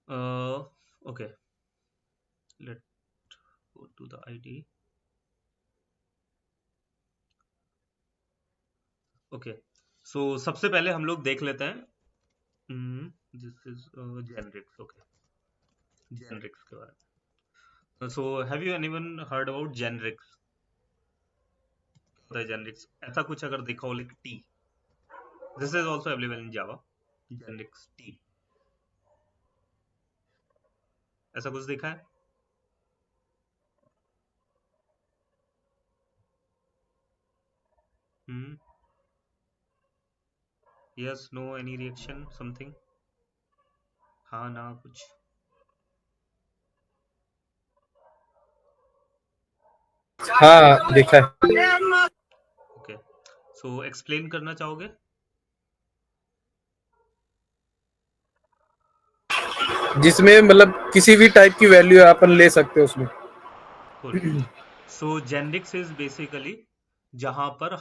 Okay, let go to the ID. Okay, so सबसे पहले हम लोग देख लेते हैं this is generics. Okay, generics के बारे में। So have you anyone heard about generics? होता है जेनरिक्स, ऐसा कुछ अगर देखा हो like T, this is also available in Java, generics T, ऐसा कुछ देखा है? Hmm, yes, no, any reaction, something, हाँ ना कुछ? हाँ देखा है। ओके, सो एक्सप्लेन करना चाहोगे? जिसमें मतलब किसी भी टाइप की वैल्यू अपन ले सकते हो उसमें। Cool. So generics is basically जहां पर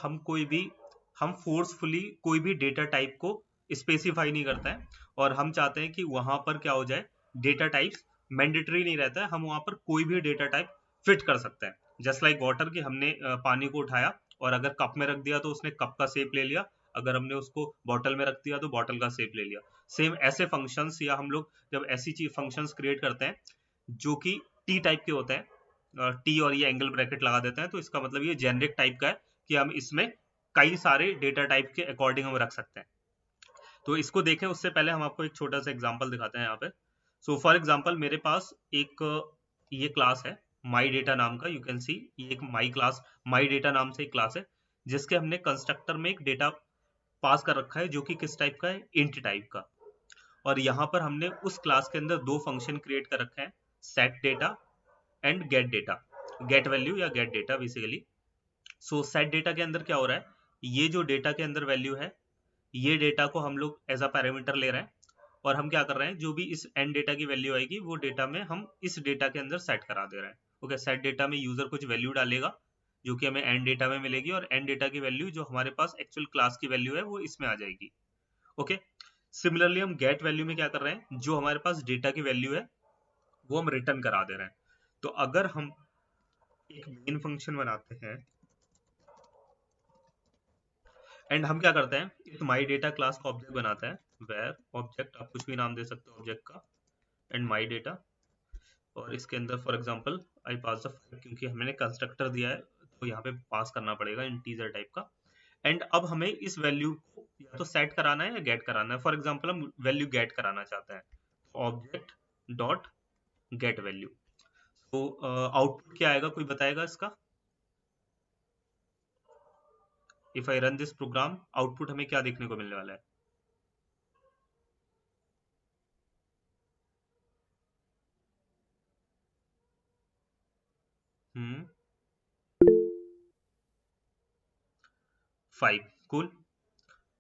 हम फोर्सफुली कोई भी डेटा टाइप को स्पेसिफाई नहीं करता है, और हम चाहते हैं कि वहां पर क्या हो जाए, डेटा टाइप्स मैंडेटरी नहीं रहता है, हम वहां पर कोई भी डेटा टाइप फिट कर सकते हैं। जस्ट लाइक वाटर की, हमने पानी को उठाया और अगर कप में रख दिया तो उसने कप का शेप ले लिया, अगर हमने उसको बॉटल में रख दिया तो बॉटल का शेप ले लिया। सेम ऐसे फंक्शंस, या हम लोग जब ऐसी चीज फंक्शंस क्रिएट करते हैं जो कि टी टाइप के होते हैं, टी और ये एंगल ब्रैकेट लगा देते हैं, तो इसका मतलब ये जेनरिक टाइप का है कि हम इसमें कई सारे डेटा टाइप के अकॉर्डिंग हम रख सकते हैं। तो इसको देखें उससे पहले हम आपको एक छोटा सा एग्जांपल दिखाते हैं यहाँ पे। सो फॉर एग्जांपल मेरे पास एक ये क्लास है माई डेटा नाम का, यू कैन सी, ये एक माई डेटा नाम से एक क्लास है, जिसके हमने कंस्ट्रक्टर में एक डेटा पास कर रखा है जो कि किस टाइप का है, इंट टाइप का। और यहाँ पर हमने उस क्लास के अंदर दो फंक्शन क्रिएट कर रखे हैं, set data and get data, get value या get data basically. So set data के अंदर क्या हो रहा है, ये जो डेटा के अंदर वैल्यू है, ये डेटा को हम लोग एज अ पैरामीटर ले रहे हैं, और हम क्या कर रहे हैं, जो भी इस एंड डेटा की वैल्यू आएगी वो डेटा में हम इस डेटा के अंदर सेट करा दे रहे हैं। ओके, सेट डेटा में यूजर कुछ वैल्यू डालेगा जो कि हमें एंड डेटा में मिलेगी, और एंड डेटा की वैल्यू जो हमारे पास एक्चुअल क्लास की वैल्यू है वो इसमें आ जाएगी। ओके, सिमिलरली हम गेट वैल्यू में क्या कर रहे हैं, जो हमारे पास डेटा की वैल्यू है वो हम रिटर्न करा दे रहे हैं। तो अगर हम एक मेन फंक्शन बनाते हैं एंड हम क्या करते हैं, एक माई डेटा क्लास का ऑब्जेक्ट बनाते हैं, वेयर ऑब्जेक्ट, आप कुछ भी नाम दे सकते हो ऑब्जेक्ट का, एंड माई डेटा, और इसके अंदर for example I pass the, क्योंकि हमने कंस्ट्रक्टर दिया है तो यहाँ पे पास करना पड़ेगा इंटीजर टाइप का। एंड अब हमें इस वैल्यू को या तो सेट कराना है या गेट कराना है। फॉर एग्जांपल हम वैल्यू गेट कराना चाहते हैं, ऑब्जेक्ट डॉट गेट वैल्यू। तो आउटपुट क्या आएगा, कोई बताएगा इसका? If I run this program, output हमें क्या देखने को मिलने वाला है? हम्म, 5। कूल।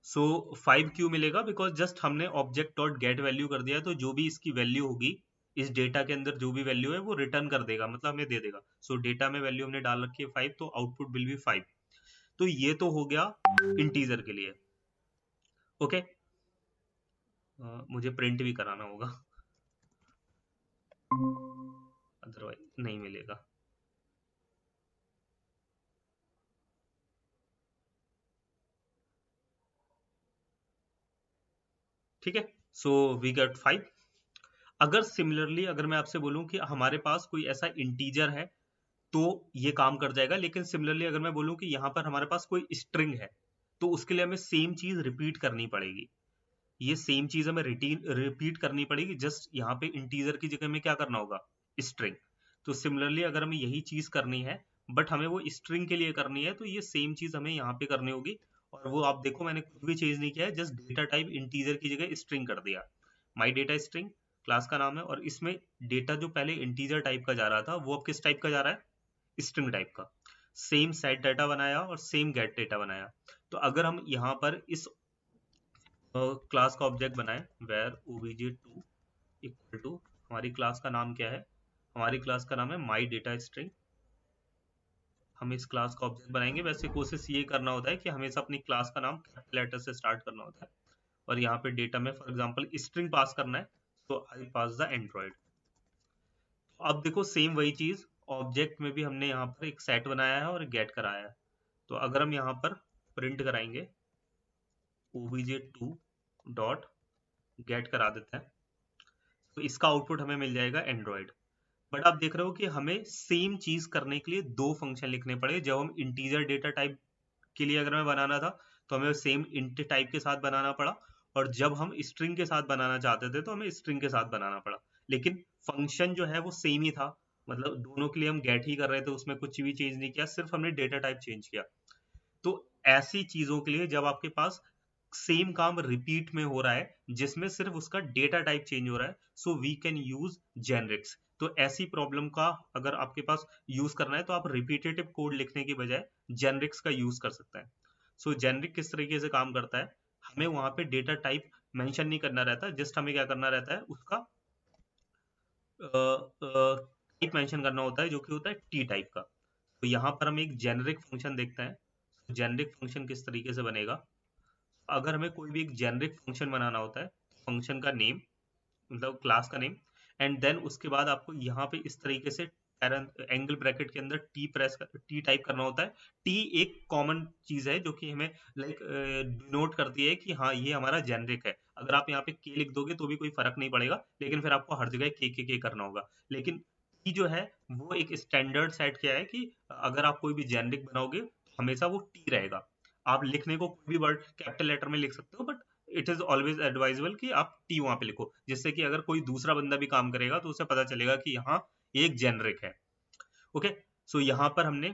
सो 5 क्यों मिलेगा, बिकॉज जस्ट हमने ऑब्जेक्ट डॉट गेट वैल्यू कर दिया है, तो जो भी इसकी वैल्यू होगी, इस डेटा के अंदर जो भी वैल्यू है वो रिटर्न कर देगा, मतलब हमें दे देगा। सो डेटा में वैल्यू हमने डाल रखी है 5, तो आउटपुट विल बी 5। तो ये तो हो गया इंटीजर के लिए। ओके, मुझे प्रिंट भी कराना होगा, अदरवाइज नहीं मिलेगा। ठीक है, सो वी गेट 5। अगर सिमिलरली अगर मैं आपसे बोलूं कि हमारे पास कोई ऐसा इंटीजर है तो ये काम कर जाएगा, लेकिन सिमिलरली अगर मैं बोलूं कि यहाँ पर हमारे पास कोई स्ट्रिंग है तो उसके लिए हमें सेम चीज रिपीट करनी पड़ेगी। ये सेम चीज हमें रिपीट करनी पड़ेगी, जस्ट यहाँ पे इंटीजर की जगह में क्या करना होगा, स्ट्रिंग। तो सिमिलरली अगर हमें यही चीज करनी है बट हमें वो स्ट्रिंग के लिए करनी है, तो ये सेम चीज हमें यहाँ पे करनी होगी। और वो आप देखो मैंने कुछ भी चेंज नहीं किया है, जस्ट डेटा टाइप इंटीजर की जगह स्ट्रिंग कर दिया। माई डेटा स्ट्रिंग क्लास का नाम है, और इसमें डेटा जो पहले इंटीजर टाइप का जा रहा था वो अब किस टाइप का जा रहा है, स्ट्रिंग टाइप का। सेम सेट डाटा बनाया और सेम गेट डेटा बनाया। तो अगर हम यहाँ पर इस क्लास का ऑब्जेक्ट बनाए, वेयर obj2 इक्वल टू, हमारी क्लास का नाम क्या है, हमारी क्लास का नाम है माई डेटा स्ट्रिंग। हम इस क्लास का ऑब्जेक्ट बनाएंगे, वैसे कोशिश ये करना होता है कि हमेशा अपनी क्लास का नाम कैपिटल लेटर से स्टार्ट करना होता है, और यहाँ पे डेटा में फॉर एग्जांपल स्ट्रिंग पास करना है। तो आई पास द एंड्रॉइड। अब देखो सेम वही चीज ऑब्जेक्ट में भी हमने यहाँ पर एक सेट बनाया है और गेट कराया है। तो अगर हम यहाँ पर प्रिंट कराएंगे obj2 डॉट गेट करा देते हैं, तो इसका आउटपुट हमें मिल जाएगा एंड्रॉइड। बट आप देख रहे हो कि हमें सेम चीज करने के लिए दो फंक्शन लिखने पड़े। जब हम इंटीजर डेटा टाइप के लिए अगर हमें बनाना था तो हमें सेम इंट टाइप के साथ बनाना पड़ा, और जब हम स्ट्रिंग के साथ बनाना चाहते थे तो हमें स्ट्रिंग के साथ बनाना पड़ा। लेकिन फंक्शन जो है वो सेम ही था, मतलब दोनों के लिए हम गेट ही कर रहे थे, उसमें कुछ भी चेंज नहीं किया, सिर्फ हमने डेटा टाइप चेंज किया। तो ऐसी चीजों के लिए जब आपके पास सेम काम रिपीट में हो रहा है जिसमें सिर्फ उसका डेटा टाइप चेंज हो रहा है, so we can use generics. तो ऐसी प्रॉब्लम का अगर आपके पास यूज करना है तो आप रिपीटेटिव कोड लिखने की बजाय जेनरिक्स का यूज कर सकते हैं। सो जेनरिक किस तरीके से काम करता है, हमें वहां पे डेटा टाइप मेंशन नहीं करना रहता, जस्ट हमें क्या करना रहता है, उसका टाइप मेंशन करना होता है जो कि होता है टी टाइप का। तो यहाँ पर हम एक जेनरिक फंक्शन देखते हैं। जेनरिक फंक्शन किस तरीके से बनेगा, अगर हमें कोई भी एक जेनरिक फंक्शन बनाना होता है, फंक्शन का नेम मतलब क्लास का नेम, एंड देन उसके बाद आपको यहाँ पे इस तरीके से एंगल ब्रैकेट के अंदर टी टाइप करना होता है। टी एक कॉमन चीज है जो कि हमें लाइक डिनोट करती है कि हाँ ये हमारा जेनरिक है। अगर आप यहाँ पे के लिख दोगे तो भी कोई फर्क नहीं पड़ेगा, लेकिन फिर आपको हर जगह के करना होगा। लेकिन टी जो है वो एक स्टैंडर्ड सेट किया है कि अगर आप कोई भी जेनरिक बनाओगे तो हमेशा वो टी रहेगा। आप लिखने को कोई भी वर्ड कैपिटल लेटर में लिख सकते हो, but it is always advisable कि आप टी वहां पे लिखो, जिससे कि अगर कोई दूसरा बंदा भी काम करेगा तो उसे पता चलेगा कि यहाँ एक जेनरिक है। ओके, सो यहाँ पर हमने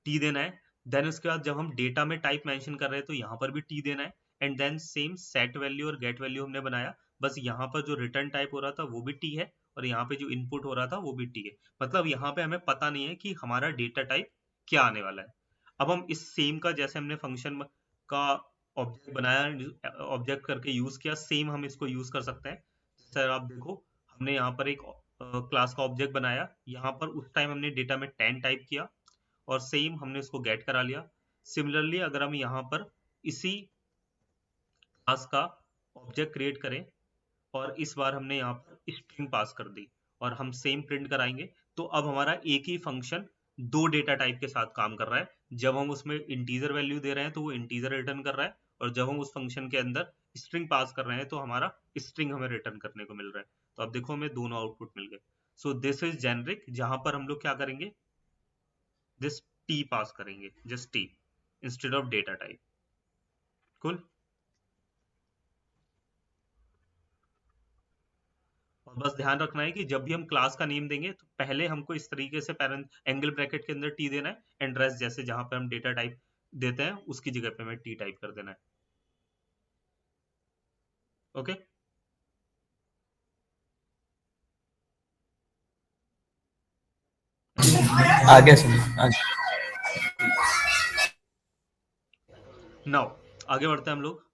टी देना है। देन उसके बाद जब हम डेटा में टाइप मेंशन कर रहे हैं तो यहाँ पर भी टी देना है। And then same set value और गेट वैल्यू हमने बनाया, बस यहाँ पर जो रिटर्न टाइप हो रहा था वो भी टी है, और यहाँ पे जो इनपुट हो रहा था वो भी टी है। मतलब यहाँ पे हमें पता नहीं है कि हमारा डेटा टाइप क्या आने वाला है। अब हम इस सेम का जैसे हमने फंक्शन का ऑब्जेक्ट बनाया, ऑब्जेक्ट करके यूज किया, सेम हम इसको यूज कर सकते हैं। सर आप देखो हमने यहाँ पर एक क्लास का ऑब्जेक्ट बनाया, यहाँ पर उस टाइम हमने डेटा में 10 टाइप किया और सेम हमने उसको गेट करा लिया। सिमिलरली अगर हम यहाँ पर इसी क्लास का ऑब्जेक्ट क्रिएट करें और इस बार हमने यहाँ पर स्ट्रिंग पास कर दी और हम सेम प्रिंट कराएंगे, तो अब हमारा एक ही फंक्शन दो डेटा टाइप के साथ काम कर रहा है। जब हम उसमें इंटीजर वैल्यू दे रहे हैं तो वो इंटीजर रिटर्न कर रहा है, और जब हम उस फंक्शन के अंदर स्ट्रिंग पास कर रहे हैं तो हमारा स्ट्रिंग हमें रिटर्न करने को मिल रहा है। तो अब देखो हमें दोनों आउटपुट मिल गए। सो दिस इज जेनरिक, जहां पर हम लोग क्या करेंगे, जस्ट टी पास करेंगे, just T instead of data type. कुल, और बस ध्यान रखना है कि जब भी हम क्लास का नेम देंगे तो पहले हमको इस तरीके से पैरेंट एंगल ब्रैकेट के अंदर टी देना है, एंड रेस्ट जैसे जहां पे हम डेटा टाइप देते हैं उसकी जगह पे हमें टी टाइप कर देना है। ओके, आगे सुनो आगे। नाउ आगे बढ़ते हैं हम लोग।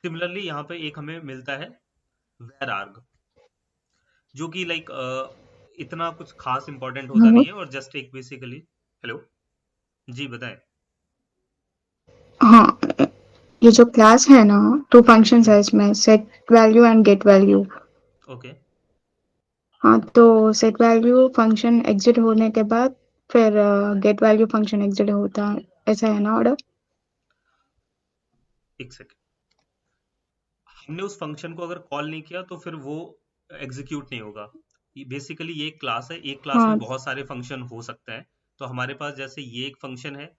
सिमिलरली यहाँ पे एक हमें मिलता है वेर आर्ग, जो कि लाइक इतना कुछ खास इंपॉर्टेंट होता हाँ नहीं है, और जस्ट एक बेसिकली, हेलो जी बताएं। हाँ, ये जो क्लास है ना, दो फंक्शंस है हम्म, इसमें, set value and get value. Okay, हाँ, तो सेट वैल्यू फंक्शन एग्जिट होने के बाद फिर गेट वैल्यू फंक्शन एग्जिट होता है, ऐसा है ना ऑर्डर? एक सेकेंड। हमने उस फंक्शन को अगर कॉल नहीं किया तो फिर वो एग्जीक्यूट नहीं होगा। बेसिकली ये एक क्लास है, एक क्लास में हाँ, बहुत सारे फंक्शन हो सकते हैं। तो हमारे पास जैसे ये एक फंक्शन है,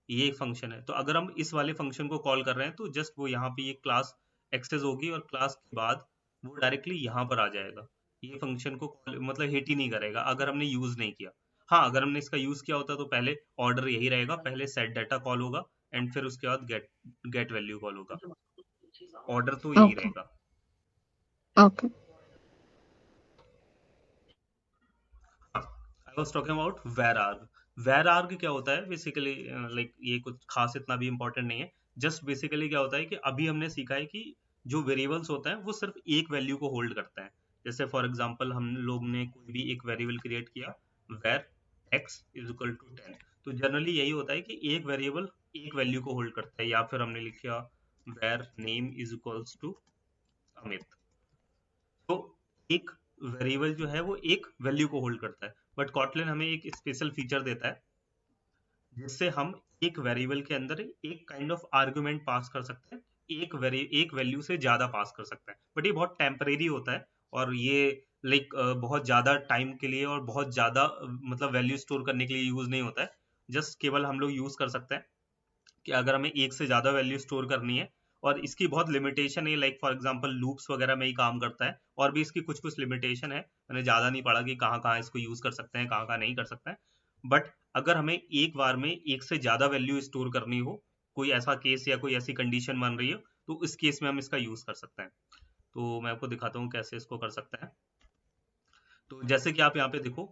ये एक फंक्शन है, तो अगर हम इस वाले फंक्शन को कॉल कर रहे हैं तो जस्ट वो यहाँ पे ये क्लास एक्सेस होगी, और क्लास के बाद वो डायरेक्टली यहाँ पर आ जाएगा। ये फंक्शन को कॉल मतलब हिट ही नहीं करेगा अगर हमने यूज नहीं किया। हाँ, अगर हमने इसका यूज किया होता तो पहले ऑर्डर यही रहेगा, पहले सेट डाटा कॉल होगा एंड फिर उसके बाद गेट गेट वैल्यू कॉल होगा। ऑर्डर तो यही ओके रहेगा। Okay. I was talking about var arg. Var arg क्या होता है बेसिकली, लाइक ये कुछ खास इतना भी इंपॉर्टेंट नहीं है। जस्ट बेसिकली क्या होता है कि अभी हमने सीखा है कि जो वेरिएबल्स होते हैं वो सिर्फ एक वैल्यू को होल्ड करते हैं। जैसे फॉर एग्जांपल हम लोग ने कोई भी एक वेरिएबल क्रिएट किया, var X is equal to 10, तो जनरली यही होता है कि एक वेरिएबल एक वैल्यू को होल्ड करता है। या फिर हमने लिखा var name is equals to Amit. तो एक वेरिएबल जो है वो एक वैल्यू को होल्ड करता है, बट कॉटलिन हमें एक स्पेशल फीचर देता है जिससे हम एक वेरिएबल के अंदर एक काइंड ऑफ आर्गुमेंट पास कर सकते हैं, एक वैल्यू से ज्यादा पास कर सकते हैं, बट ये बहुत टेम्परेरी होता है और ये लाइक बहुत ज्यादा टाइम के लिए और बहुत ज्यादा मतलब वैल्यू स्टोर करने के लिए यूज नहीं होता है। जस्ट केवल हम लोग यूज कर सकते हैं कि अगर हमें एक से ज्यादा वैल्यू स्टोर करनी है, और इसकी बहुत लिमिटेशन है, लाइक फॉर एग्जांपल लूप्स वगैरह में ही काम करता है, और भी इसकी कुछ कुछ लिमिटेशन है, मैंने ज्यादा नहीं पढ़ा कि कहाँ कहाँ इसको यूज कर सकते हैं, कहाँ कहाँ नहीं कर सकते हैं। बट अगर हमें एक बार में एक से ज्यादा वैल्यू स्टोर करनी हो, कोई ऐसा केस या कोई ऐसी कंडीशन बन रही हो, तो इस केस में हम इसका यूज कर सकते हैं। तो मैं आपको दिखाता हूँ कैसे इसको कर सकते हैं। तो जैसे कि आप यहाँ पे देखो,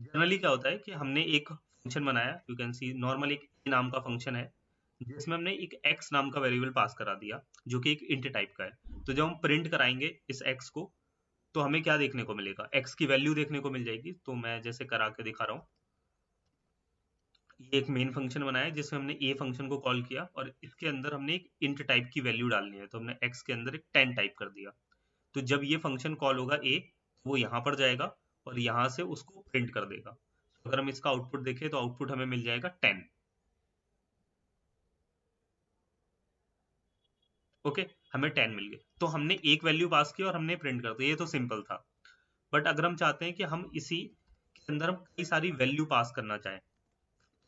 जनरली क्या होता है कि हमने एक फंक्शन बनाया, यू कैन सी नॉर्मल एक a नाम का फंक्शन है जिसमें हमने एक x नाम का वेरिएबल पास करा दिया जो कि एक इंट टाइप का है। तो जब हम प्रिंट कराएंगे इस x को, तो हमें क्या देखने को मिलेगा, x की वैल्यू देखने को मिल जाएगी। तो मैं जैसे करा के दिखा रहा हूँ, ये एक मेन फंक्शन बनाया जिसमें हमने a फंक्शन को कॉल किया और इसके अंदर हमने एक इंट टाइप की वैल्यू डालनी है, तो हमने x के अंदर एक 10 टाइप कर दिया। तो जब ये फंक्शन कॉल होगा a, वो यहाँ पर जाएगा और यहाँ से उसको प्रिंट कर देगा। तो अगर हम इसका आउटपुट देखें तो आउटपुट हमें मिल जाएगा 10। ओके, हमें 10 मिल गए, तो हमने एक वैल्यू पास की और हमने प्रिंट कर दिया, ये तो सिंपल था। बट अगर हम चाहते हैं कि हम इसी के अंदर हम कई सारी वैल्यू पास करना चाहें,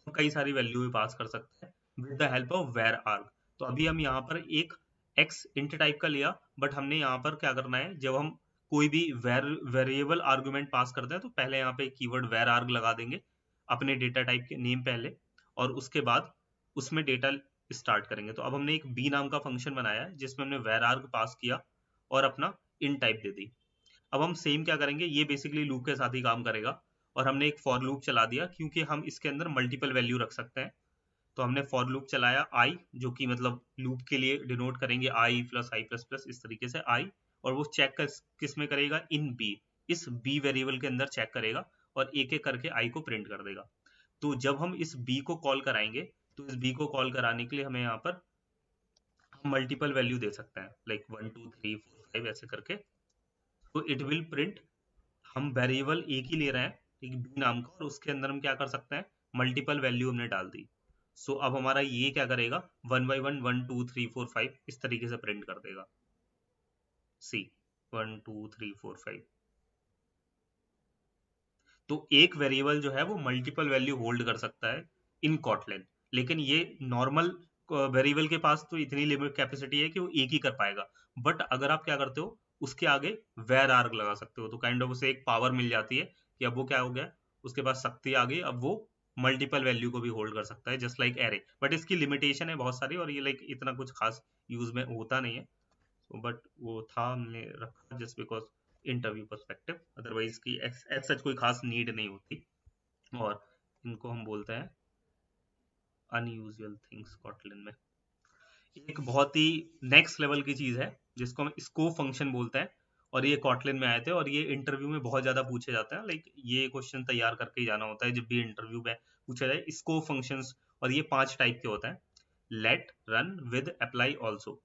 तो कई सारी वैल्यू भी पास कर सकते हैं with the help of var arg. तो अभी हम यहाँ पर एक x इंट टाइप का लिया, बट हमने यहाँ पर क्या करना है, जब हम कोई भी वेरिएबल आर्गुमेंट पास करते हैं तो पहले यहाँ पे कीवर्ड वेर आर्ग लगा देंगे अपने डेटा टाइप के नेम पहले, और उसके बाद उसमें डेटा स्टार्ट करेंगे। तो अब हमने एक b नाम का फंक्शन बनाया है जिसमें हमने वेर आर्ग पास किया और अपना इन टाइप दे दी। अब हम सेम क्या करेंगे, ये बेसिकली लूप के साथ ही काम करेगा, और हमने एक फॉर लूप चला दिया क्योंकि हम इसके अंदर मल्टीपल वैल्यू रख सकते हैं। तो हमने फॉर लूप चलाया आई, जो कि मतलब लूप के लिए डिनोट करेंगे आई प्लस आई प्लस प्लस, इस तरीके से आई, और वो चेक किस में करेगा, इन बी, इस बी वेरिएबल के अंदर चेक करेगा और एक एक करके आई को प्रिंट कर देगा। तो जब हम इस बी को कॉल कराएंगे, तो इस बी को कॉल कराने के लिए हमें यहाँ पर हम मल्टीपल वैल्यू दे सकते हैं, लाइक 1 2 3 4 5 ऐसे करके। तो इट विल प्रिंट, हम वेरिएबल एक ही ले रहे हैं एक बी नाम का, और उसके अंदर हम क्या कर सकते हैं, मल्टीपल वैल्यू हमने डाल दी। सो अब हमारा ये क्या करेगा, 1 बाई 1 1 2 3 4 5 इस तरीके से प्रिंट कर देगा। सी 1 2 3 4 5। तो एक वेरिएबल जो है वो मल्टीपल वैल्यू होल्ड कर सकता है इन कॉटलिन, लेकिन ये नॉर्मल वेरिएबल के पास तो इतनी लिमिट कैपेसिटी है कि वो एक ही कर पाएगा। बट अगर आप क्या करते हो, उसके आगे वेर आर्ग लगा सकते हो, तो काइंड ऑफ उसे एक पावर मिल जाती है कि अब वो क्या हो गया, उसके पास शक्ति आ गई, अब वो मल्टीपल वैल्यू को भी होल्ड कर सकता है जस्ट लाइक एरे। बट इसकी लिमिटेशन है बहुत सारी, और ये लाइक इतना कुछ खास यूज में होता नहीं है। बट वो था, हमने रखा just because interview perspective, otherwise की एज सच कोई खास नीड नहीं होती। और इनको हम बोलते हैं अनयूजुअल थिंग्स कॉटलिन में। एक बहुत ही नेक्स्ट लेवल की चीज है जिसको हम स्कोप फंक्शन बोलते हैं, और ये कॉटलिन में आए थे और ये इंटरव्यू में बहुत ज्यादा पूछे जाते हैं, लाइक ये क्वेश्चन तैयार करके ही जाना होता है जब भी इंटरव्यू में पूछा जाए स्कोप फंक्शंस। और ये 5 टाइप के होते हैं, let, run, with, apply, also.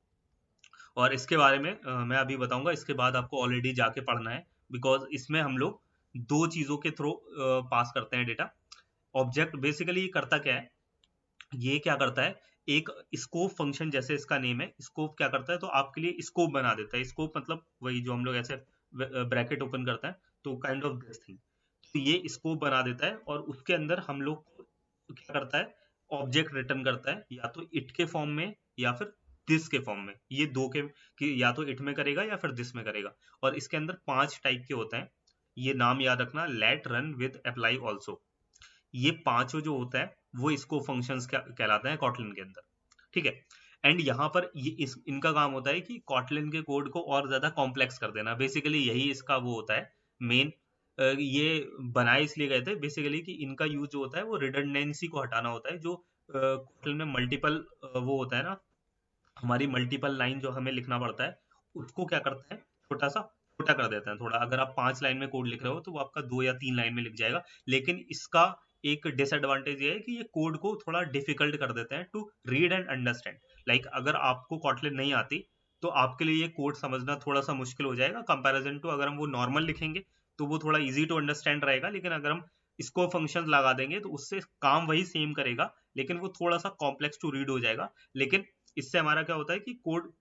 और इसके बारे में मैं अभी बताऊंगा, इसके बाद आपको ऑलरेडी जाके पढ़ना है, बिकॉज इसमें हम लोग दो चीजों के थ्रू पास करते हैं डेटा। ऑब्जेक्ट बेसिकली करता क्या है, ये क्या करता है, एक स्कोप फंक्शन, जैसे इसका नेम है स्कोप, क्या करता है, तो आपके लिए स्कोप बना देता है। स्कोप मतलब वही जो हम लोग ऐसे ब्रैकेट ओपन करते हैं, तो काइंड ऑफ दिस थिंग। तो ये स्कोप बना देता है और उसके अंदर हम लोग क्या करता है, ऑब्जेक्ट रिटर्न करता है, या तो इट के फॉर्म में या फिर दिस के फॉर्म में। ये दो के कि या तो इट में करेगा या फिर दिस में करेगा। और इसके अंदर 5 टाइप के होते हैं, ये नाम याद रखना, let, run, with, apply, also. ये पांचों जो होता है वो इसको फंक्शंस कहलाते हैं कॉटलिन के अंदर, ठीक है। एंड यहाँ पर ये इनका काम होता है कि कॉटलिन के कोड को और ज्यादा कॉम्प्लेक्स कर देना, बेसिकली यही इसका वो होता है मेन। ये बनाए इसलिए गए थे बेसिकली कि इनका यूज जो होता है वो रिडंडेंसी को हटाना होता है, जो कॉटलिन में मल्टीपल वो होता है ना, हमारी मल्टीपल लाइन जो हमें लिखना पड़ता है, उसको क्या करता है, छोटा सा छोटा कर देता है थोड़ा। अगर आप 5 लाइन में कोड लिख रहे हो तो वो आपका 2 या 3 लाइन में लिख जाएगा। लेकिन इसका एक डिसएडवांटेज ये है कि ये कोड को थोड़ा डिफिकल्ट कर देते हैं to read and understand. Like अगर आपको कॉटलिन नहीं आती तो आपके लिए ये कोड समझना थोड़ा सा मुश्किल हो जाएगा कंपैरिजन टू अगर हम वो नॉर्मल लिखेंगे तो वो थोड़ा इजी टू अंडरस्टैंड रहेगा, लेकिन अगर हम इसको फंक्शंस लगा देंगे तो उससे काम वही सेम करेगा, लेकिन वो थोड़ा सा कॉम्प्लेक्स टू रीड हो जाएगा। लेकिन इससे हमारा क्या होता है कि कोड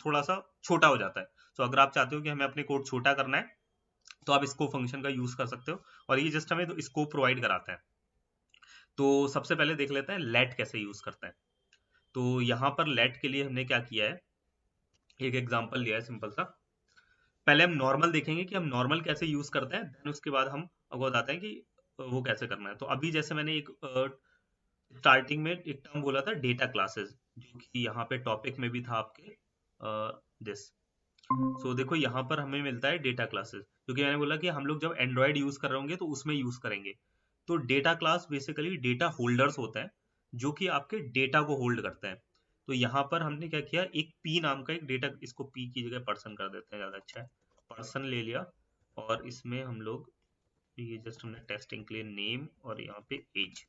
थोड़ा सा छोटा हो जाता है। तो अगर आप चाहते हो कि हमें अपने कोड छोटा करना है तो आप इसको फंक्शन का यूज कर सकते हो, और ये जस्ट हमें तो स्कोप प्रोवाइड कराता है। तो सबसे पहले देख लेते हैं लेट कैसे यूज करते हैं। तो यहाँ पर लेट के लिए हमने क्या किया है, एक एग्जांपल लिया है सिंपल सा। पहले हम नॉर्मल देखेंगे कि हम नॉर्मल कैसे यूज करते हैं, देन उसके बाद हम आपको बताते हैं कि वो कैसे करना है। तो अभी जैसे मैंने एक स्टार्टिंग में एक टर्म बोला था डेटा क्लासेस, जो कि यहाँ पे टॉपिक में भी था आपके दिस। सो देखो यहाँ पर हमें मिलता है डेटा क्लासेस, क्योंकि मैंने बोला कि हम लोग जब एंड्रॉयड यूज कर रहे होंगे तो उसमें यूज करेंगे। तो data class basically data holders होता है, जो कि आपके डेटा को होल्ड करते हैं। तो यहाँ पर हमने क्या किया, एक पी नाम का एक डेटा, इसको पी की जगह पर्सन कर देते हैं, ज्यादा अच्छा है। पर्सन ले लिया, और इसमें हम लोग ये जस्ट हमने टेस्टिंग के लिए नेम और यहाँ पे एज।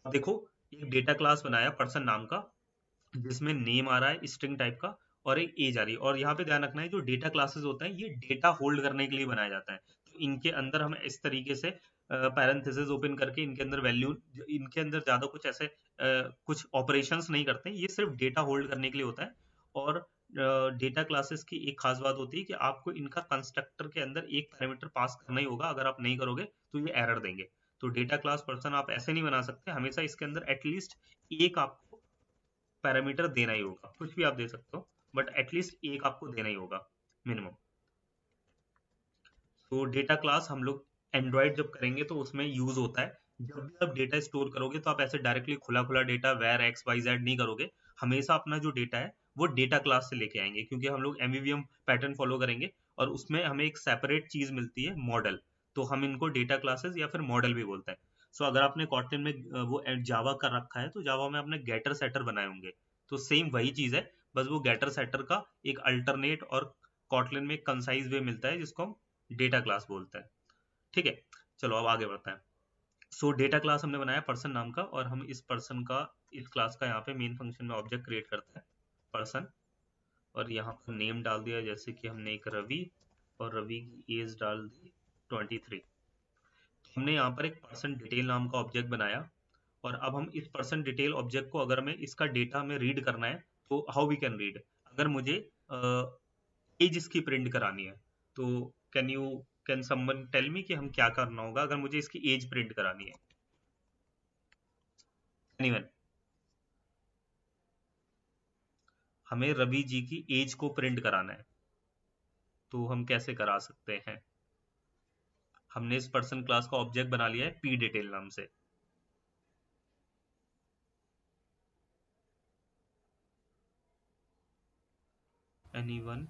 देखो एक डेटा क्लास बनाया पर्सन नाम का, जिसमें नेम आ रहा है स्ट्रिंग टाइप का और एक एज आ रही है। और यहाँ पे ध्यान रखना है जो डेटा क्लासेस होते हैं ये डेटा होल्ड करने के लिए बनाया जाता है। तो इनके अंदर हम इस तरीके से पैरेंथेसिस ओपन करके इनके अंदर वैल्यू, इनके अंदर ज्यादा कुछ ऐसे कुछ ऑपरेशंस नहीं करते हैं, ये सिर्फ डेटा होल्ड करने के लिए होता है। और डेटा क्लासेस की एक खास बात होती है कि आपको इनका कंस्ट्रक्टर के अंदर एक पैरामीटर पास करना ही होगा, अगर आप नहीं करोगे तो ये एरर देंगे। तो डेटा क्लास पर्सन आप ऐसे नहीं बना सकते, हमेशा इसके अंदर एटलीस्ट एक आपको पैरामीटर देना ही होगा। कुछ भी आप दे सकते हो, बट एटलीस्ट एक आपको देना ही होगा मिनिमम। तो डेटा क्लास हम लोग एंड्रॉइड जब करेंगे तो उसमें यूज होता है। जब भी आप डेटा स्टोर करोगे तो आप ऐसे डायरेक्टली खुला खुला data var X Y Z नहीं करोगे, हमेशा अपना जो डेटा है वो डेटा क्लास से लेके आएंगे, क्योंकि हम लोग एमवीवीएम पैटर्न फॉलो करेंगे और उसमें हमें एक सेपरेट चीज मिलती है मॉडल। तो हम इनको डेटा क्लासेस या फिर मॉडल भी बोलते हैं। सो अगर आपने कॉटन में वो जावा कर रखा है तो जावा में आपने गेटर सेटर बनाए होंगे, तो सेम वही चीज है, बस वो गेटर सेटर का एक अल्टरनेट और कॉटलिन में कंसाइज वे मिलता है, जिसको हम डेटा क्लास बोलते हैं। ठीक है, चलो अब आगे बढ़ते हैं। सो डेटा क्लास हमने बनाया पर्सन नाम का, और हम इस पर्सन का, इस क्लास का यहाँ पे मेन फंक्शन में ऑब्जेक्ट क्रिएट करते हैं पर्सन, और यहाँ पर नेम डाल दिया, जैसे कि हमने एक रवि, और रवि की एज डाल दी 23। हमने यहाँ पर एक पर्सन डिटेल नाम का ऑब्जेक्ट बनाया, और अब हम इस पर्सन डिटेल ऑब्जेक्ट को अगर हमें इसका डेटा में रीड करना है तो हाउ वी कैन रीड। अगर मुझे एज इसकी प्रिंट करानी है तो कैन समवन टेल मी कि हम क्या करना होगा अगर मुझे इसकी एज प्रिंट करानी है। एनीवन, हमें रवि जी की एज को प्रिंट कराना है, तो हम कैसे करा सकते हैं। हमने इस पर्सन क्लास का ऑब्जेक्ट बना लिया है पी डिटेल नाम से। Anyone,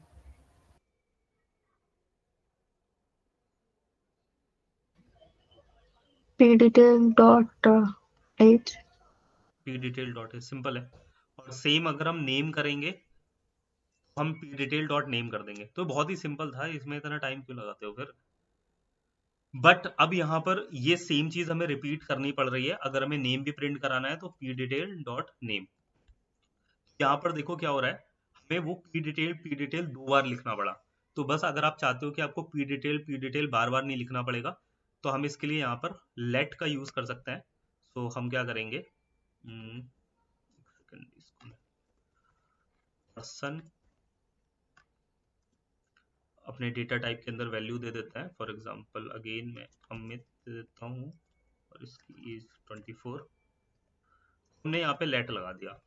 pdetail.age P detail dot simple है। और सेम अगर हम नेम करेंगे तो हम पी डिटेल डॉट नेम कर देंगे। तो बहुत ही सिंपल था, इसमें इतना टाइम क्यों लगाते हो फिर। बट अब यहाँ पर ये सेम चीज हमें रिपीट करनी पड़ रही है, अगर हमें नेम भी प्रिंट कराना है तो पी डिटेल डॉट नेम। यहाँ पर देखो क्या हो रहा है, हमें वो पी डिटेल 2 बार लिखना पड़ा। तो बस अगर आप चाहते हो कि आपको पी डिटेल बार बार नहीं लिखना पड़ेगा, तो हम इसके लिए यहाँ पर लेट का यूज कर सकते हैं। तो हम क्या करेंगे, पर्सन अपने डेटा टाइप के अंदर वैल्यू दे देता है। फॉर एग्जांपल अगेन मैं अमित दे देता हूँ, और इसकी एज 24। हमने यहाँ पे लेट लगा दिया।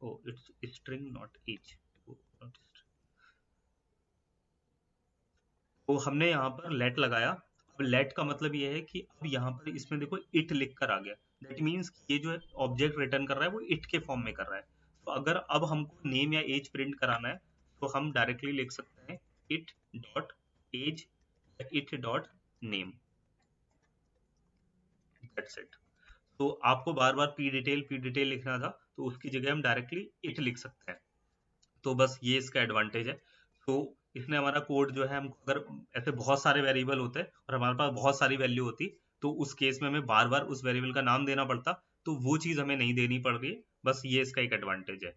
Oh it's string not age. तो हमने यहाँ पर लेट लगाया। अब लेट का मतलब ये है कि अब यहाँ पर इसमें देखो इट लिख कर आ गया, दैट मीन्स ये जो ऑब्जेक्ट रिटर्न कर रहा है वो इट के फॉर्म में कर रहा है। तो अगर अब हमको नेम या एज प्रिंट कराना है तो हम डायरेक्टली लिख सकते हैं it dot age, it dot name, that's it. तो आपको बार बार पी डिटेल लिखना था, तो उसकी जगह हम डायरेक्टली इट लिख सकते हैं। तो बस ये इसका एडवांटेज है। तो इसने हमारा कोड जो है, हम अगर ऐसे बहुत सारे वेरिएबल होते और हमारे पास बहुत सारी वैल्यू होती, तो उस केस में हमें बार बार उस वेरिएबल का नाम देना पड़ता, तो वो चीज हमें नहीं देनी पड़ रही है। बस ये इसका एक एडवांटेज है।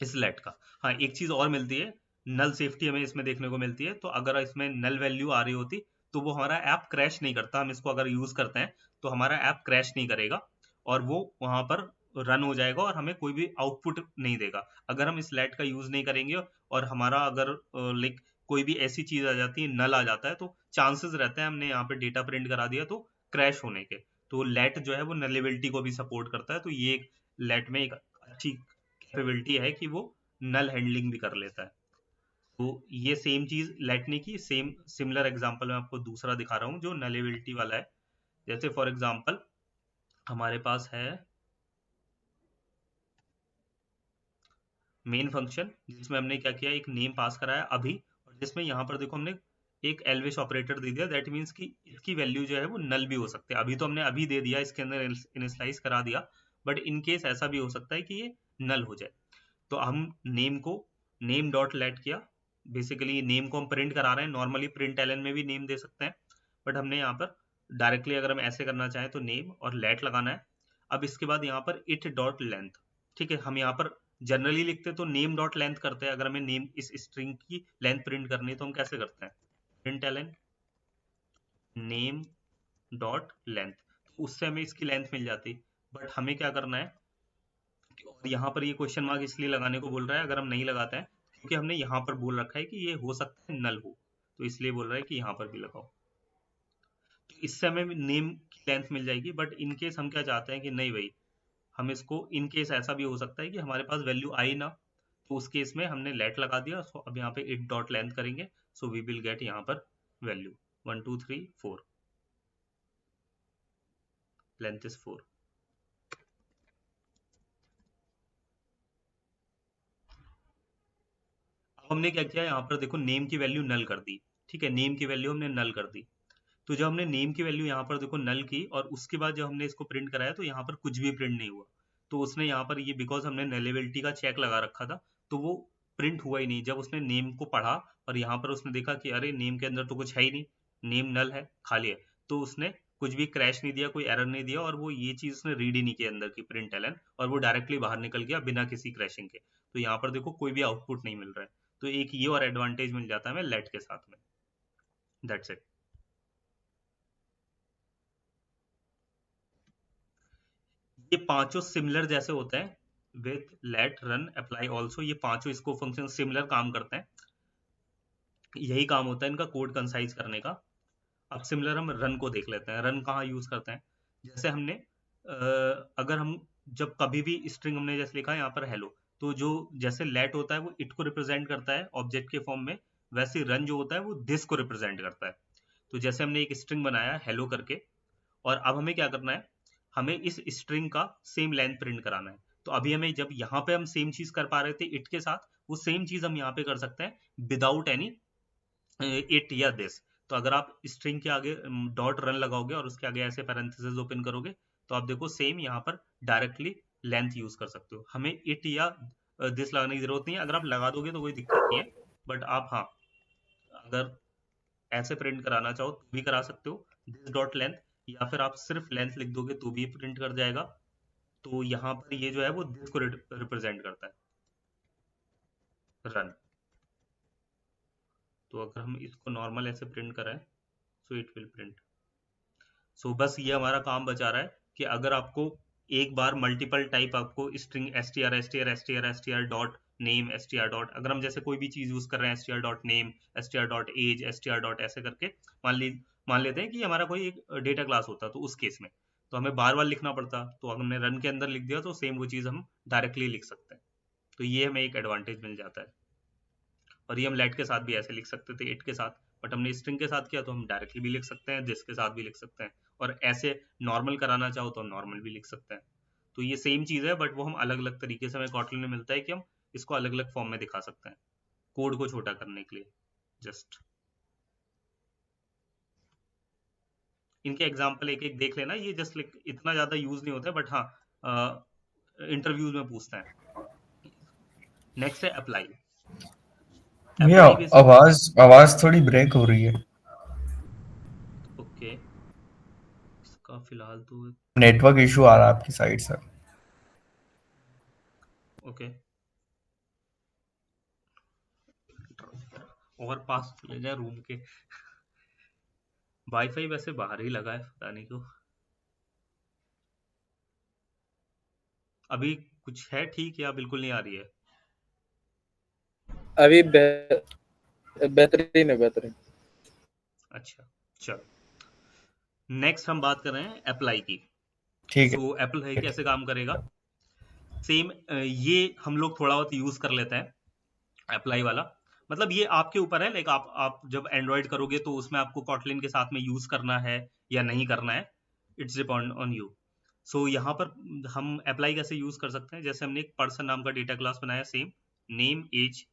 इस लेट का। हाँ, एक चीज और मिलती है, नल सेफ्टी हमें इसमें देखने को मिलती है। तो अगर इसमें नल वैल्यू आ रही होती तो वो हमारा ऐप क्रैश नहीं करता। हम इसको अगर यूज करते हैं तो हमारा ऐप क्रैश नहीं करेगा और वो वहां पर रन हो जाएगा और हमें कोई भी आउटपुट नहीं देगा। अगर हम इस लेट का यूज नहीं करेंगे और हमारा अगर लाइक कोई भी ऐसी चीज आ जाती है, नल आ जाता है, तो चांसेस रहते हैं हमने यहाँ पे डेटा प्रिंट करा दिया तो क्रैश होने के। तो लेट जो है वो नलेबिलिटी को भी सपोर्ट करता है। तो ये एक लेट में एक अच्छी कैपेबिलिटी है कि वो नल हैंडलिंग भी कर लेता है। तो ये सेम चीज लेटने की सेम सिमिलर एग्जांपल मैं आपको दूसरा दिखा रहा हूँ जो नलेबिलिटी वाला है। जैसे फॉर एग्जांपल हमारे पास है मेन फंक्शन जिसमें हमने क्या किया, एक नेम पास कराया अभी, और जिसमें यहाँ पर देखो हमने एक एलविश ऑपरेटर दे दिया। दैट मीन्स कि इसकी वैल्यू जो है वो नल भी हो सकती है। अभी तो हमने अभी दे दिया, इसके अंदर इनिशियलाइज करा दिया, बट इन केस ऐसा भी हो सकता है कि ये नल हो जाए। तो हम नेम को नेम डॉट लेट किया। बेसिकली नेम को हम प्रिंट करा रहे हैं, नॉर्मली प्रिंट एलन में भी नेम दे सकते हैं, बट हमने यहाँ पर डायरेक्टली अगर हम ऐसे करना चाहें तो नेम और लेट लगाना है। अब इसके बाद यहाँ पर इट डॉट लेंथ, ठीक है, हम यहाँ पर जनरली लिखते तो नेम डॉट लेंथ करते हैं। अगर हमें नेम इस स्ट्रिंग की लेंथ प्रिंट करनी है तो हम कैसे करते हैं, println name dot length, उससे हमें इसकी लेंथ मिल जाती। बट हमें क्या करना है, और यहाँ पर ये क्वेश्चन मार्क इसलिए लगाने को बोल रहा है अगर हम नहीं लगाते हैं, क्योंकि हमने यहाँ पर बोल रखा है कि ये हो सकता है नल हो, तो इसलिए बोल रहा है कि यहाँ पर भी लगाओ। तो इससे हमें नेम की लेंथ मिल जाएगी। बट इन केस हम क्या चाहते हैं कि नहीं भाई, हम इसको इन केस ऐसा भी हो सकता है कि हमारे पास वैल्यू आई ना, तो उस केस में हमने लेट लगा दिया। सो अब यहाँ पे इट डॉट लेंथ करेंगे, सो वी विल गेट यहाँ पर वैल्यू 1 2 3 4, लेंथ इज 4। अब हमने क्या किया, यहाँ पर देखो नेम की वैल्यू नल कर दी, ठीक है, नेम की वैल्यू हमने नल कर दी। तो जब हमने नेम की वैल्यू यहाँ पर देखो नल की, और उसके बाद जब हमने इसको प्रिंट कराया तो यहाँ पर कुछ भी प्रिंट नहीं हुआ। तो उसने यहाँ पर ये बिकॉज हमने नलेबिलिटी का चेक लगा रखा था, तो वो प्रिंट हुआ ही नहीं। जब उसने नेम को पढ़ा और यहाँ पर उसने देखा कि अरे नेम के अंदर तो कुछ है ही नहीं, नेम नल है, खाली है, तो उसने कुछ भी क्रैश नहीं दिया, कोई एरर नहीं दिया, और वो ये चीज उसने रीड ही नहीं किया अंदर की प्रिंट एलन, और वो डायरेक्टली बाहर निकल गया बिना किसी क्रैशिंग के। तो यहाँ पर देखो कोई भी आउटपुट नहीं मिल रहा है। तो एक ये और एडवांटेज मिल जाता है हमें लेट के साथ में। That's it. ये पांचों सिमिलर जैसे होते हैं with let run apply also, ये पांचों इसको फंक्शन सिमिलर काम करते हैं। यही काम होता है इनका कोड कंसाइज करने का। अब सिमिलर हम रन को देख लेते हैं। रन कहाँ यूज करते हैं, जैसे हमने अगर हम जब कभी भी स्ट्रिंग हमने जैसे लिखा है यहाँ पर हेलो, तो जो जैसे लेट होता है वो इट को रिप्रेजेंट करता है ऑब्जेक्ट के फॉर्म में, वैसे रन जो होता है वो दिस को रिप्रेजेंट करता है। तो जैसे हमने एक स्ट्रिंग बनाया हेलो करके, और अब हमें क्या करना है, हमें इस स्ट्रिंग का सेम लेंथ प्रिंट कराना है। तो अभी हमें जब यहाँ पे हम सेम चीज कर पा रहे थे इट के साथ, वो सेम चीज हम यहाँ पे कर सकते हैं विदाउट एनी इट या दिस। तो अगर आप स्ट्रिंग के आगे डॉट रन लगाओगे और उसके आगे ऐसे पैरेंथेसिस ओपन करोगे, तो आप देखो सेम यहाँ पर डायरेक्टली लेंथ यूज कर सकते हो। हमें इट या दिस लगाने की जरूरत नहीं है। अगर आप लगा दोगे तो कोई दिक्कत नहीं है, बट आप हाँ अगर ऐसे प्रिंट कराना चाहो तो भी करा सकते हो, दिस डॉट लेंथ, या फिर आप सिर्फ लेंथ लिख दोगे तो भी प्रिंट कर जाएगा। तो यहाँ पर ये जो है वो दिस को रिप्रेजेंट करता है, रन। तो अगर हम इसको नॉर्मल ऐसे प्रिंट करें, सो इट विल प्रिंट। सो बस ये हमारा काम बचा रहा है कि अगर आपको एक बार मल्टीपल टाइप आपको string str dot name str dot, अगर हम जैसे कोई भी चीज यूज कर रहे हैं str dot name str dot age str dot ऐसे करके, मान लेते हैं कि हमारा कोई एक डेटा क्लास होता, तो उस केस में तो हमें बार बार लिखना पड़ता। तो अगर हमने रन के अंदर लिख दिया तो सेम वो चीज हम डायरेक्टली लिख सकते हैं। तो ये हमें एक एडवांटेज मिल जाता है। और ये हम लेट के साथ भी ऐसे लिख सकते थे, इट के साथ, बट हमने स्ट्रिंग के साथ किया तो हम डायरेक्टली भी लिख सकते हैं, दिस के साथ भी लिख सकते हैं, और ऐसे नॉर्मल कराना चाहो तो हम नॉर्मल भी लिख सकते हैं। तो ये सेम चीज है, बट वो हम अलग अलग तरीके से हमें कॉटलिन में मिलता है कि हम इसको अलग अलग फॉर्म में दिखा सकते हैं कोड को छोटा करने के लिए। जस्ट इनके एग्जाम्पल एक एक देख लेना, ये जस्ट इतना ज्यादा यूज नहीं होता है, बट हाँ इंटरव्यूज में पूछते हैं। नेक्स्ट है अप्लाई। भैया अप्लाई बेसिकली, आवाज थोड़ी ब्रेक हो रही है। ओके, इसका फिलहाल तो नेटवर्क इशू आ रहा है आपकी साइड से। ओके, और पास चले जाए रूम के। वाईफाई वैसे बाहर ही लगा है, पता नहीं क्यों। अभी कुछ है ठीक या बिल्कुल नहीं आ रही है? अभी बेहतरीन है, बेहतरीन। अच्छा चलो, नेक्स्ट हम बात कर रहे हैं अप्लाई की। ठीक सो अप्लाई है। कैसे काम करेगा? सेम ये हम लोग थोड़ा बहुत यूज कर लेते हैं अप्लाई वाला। मतलब ये आपके ऊपर है, लाइक आप जब एंड्रॉयड करोगे तो उसमें आपको कॉटलिन के साथ में यूज करना है या नहीं करना है, इट्स डिपेंड ऑन यू। सो यहाँ पर हम अप्लाई कैसे यूज कर सकते हैं, जैसे हमने एक पर्सन नाम का डेटा क्लास बनाया, सेम नेम एज।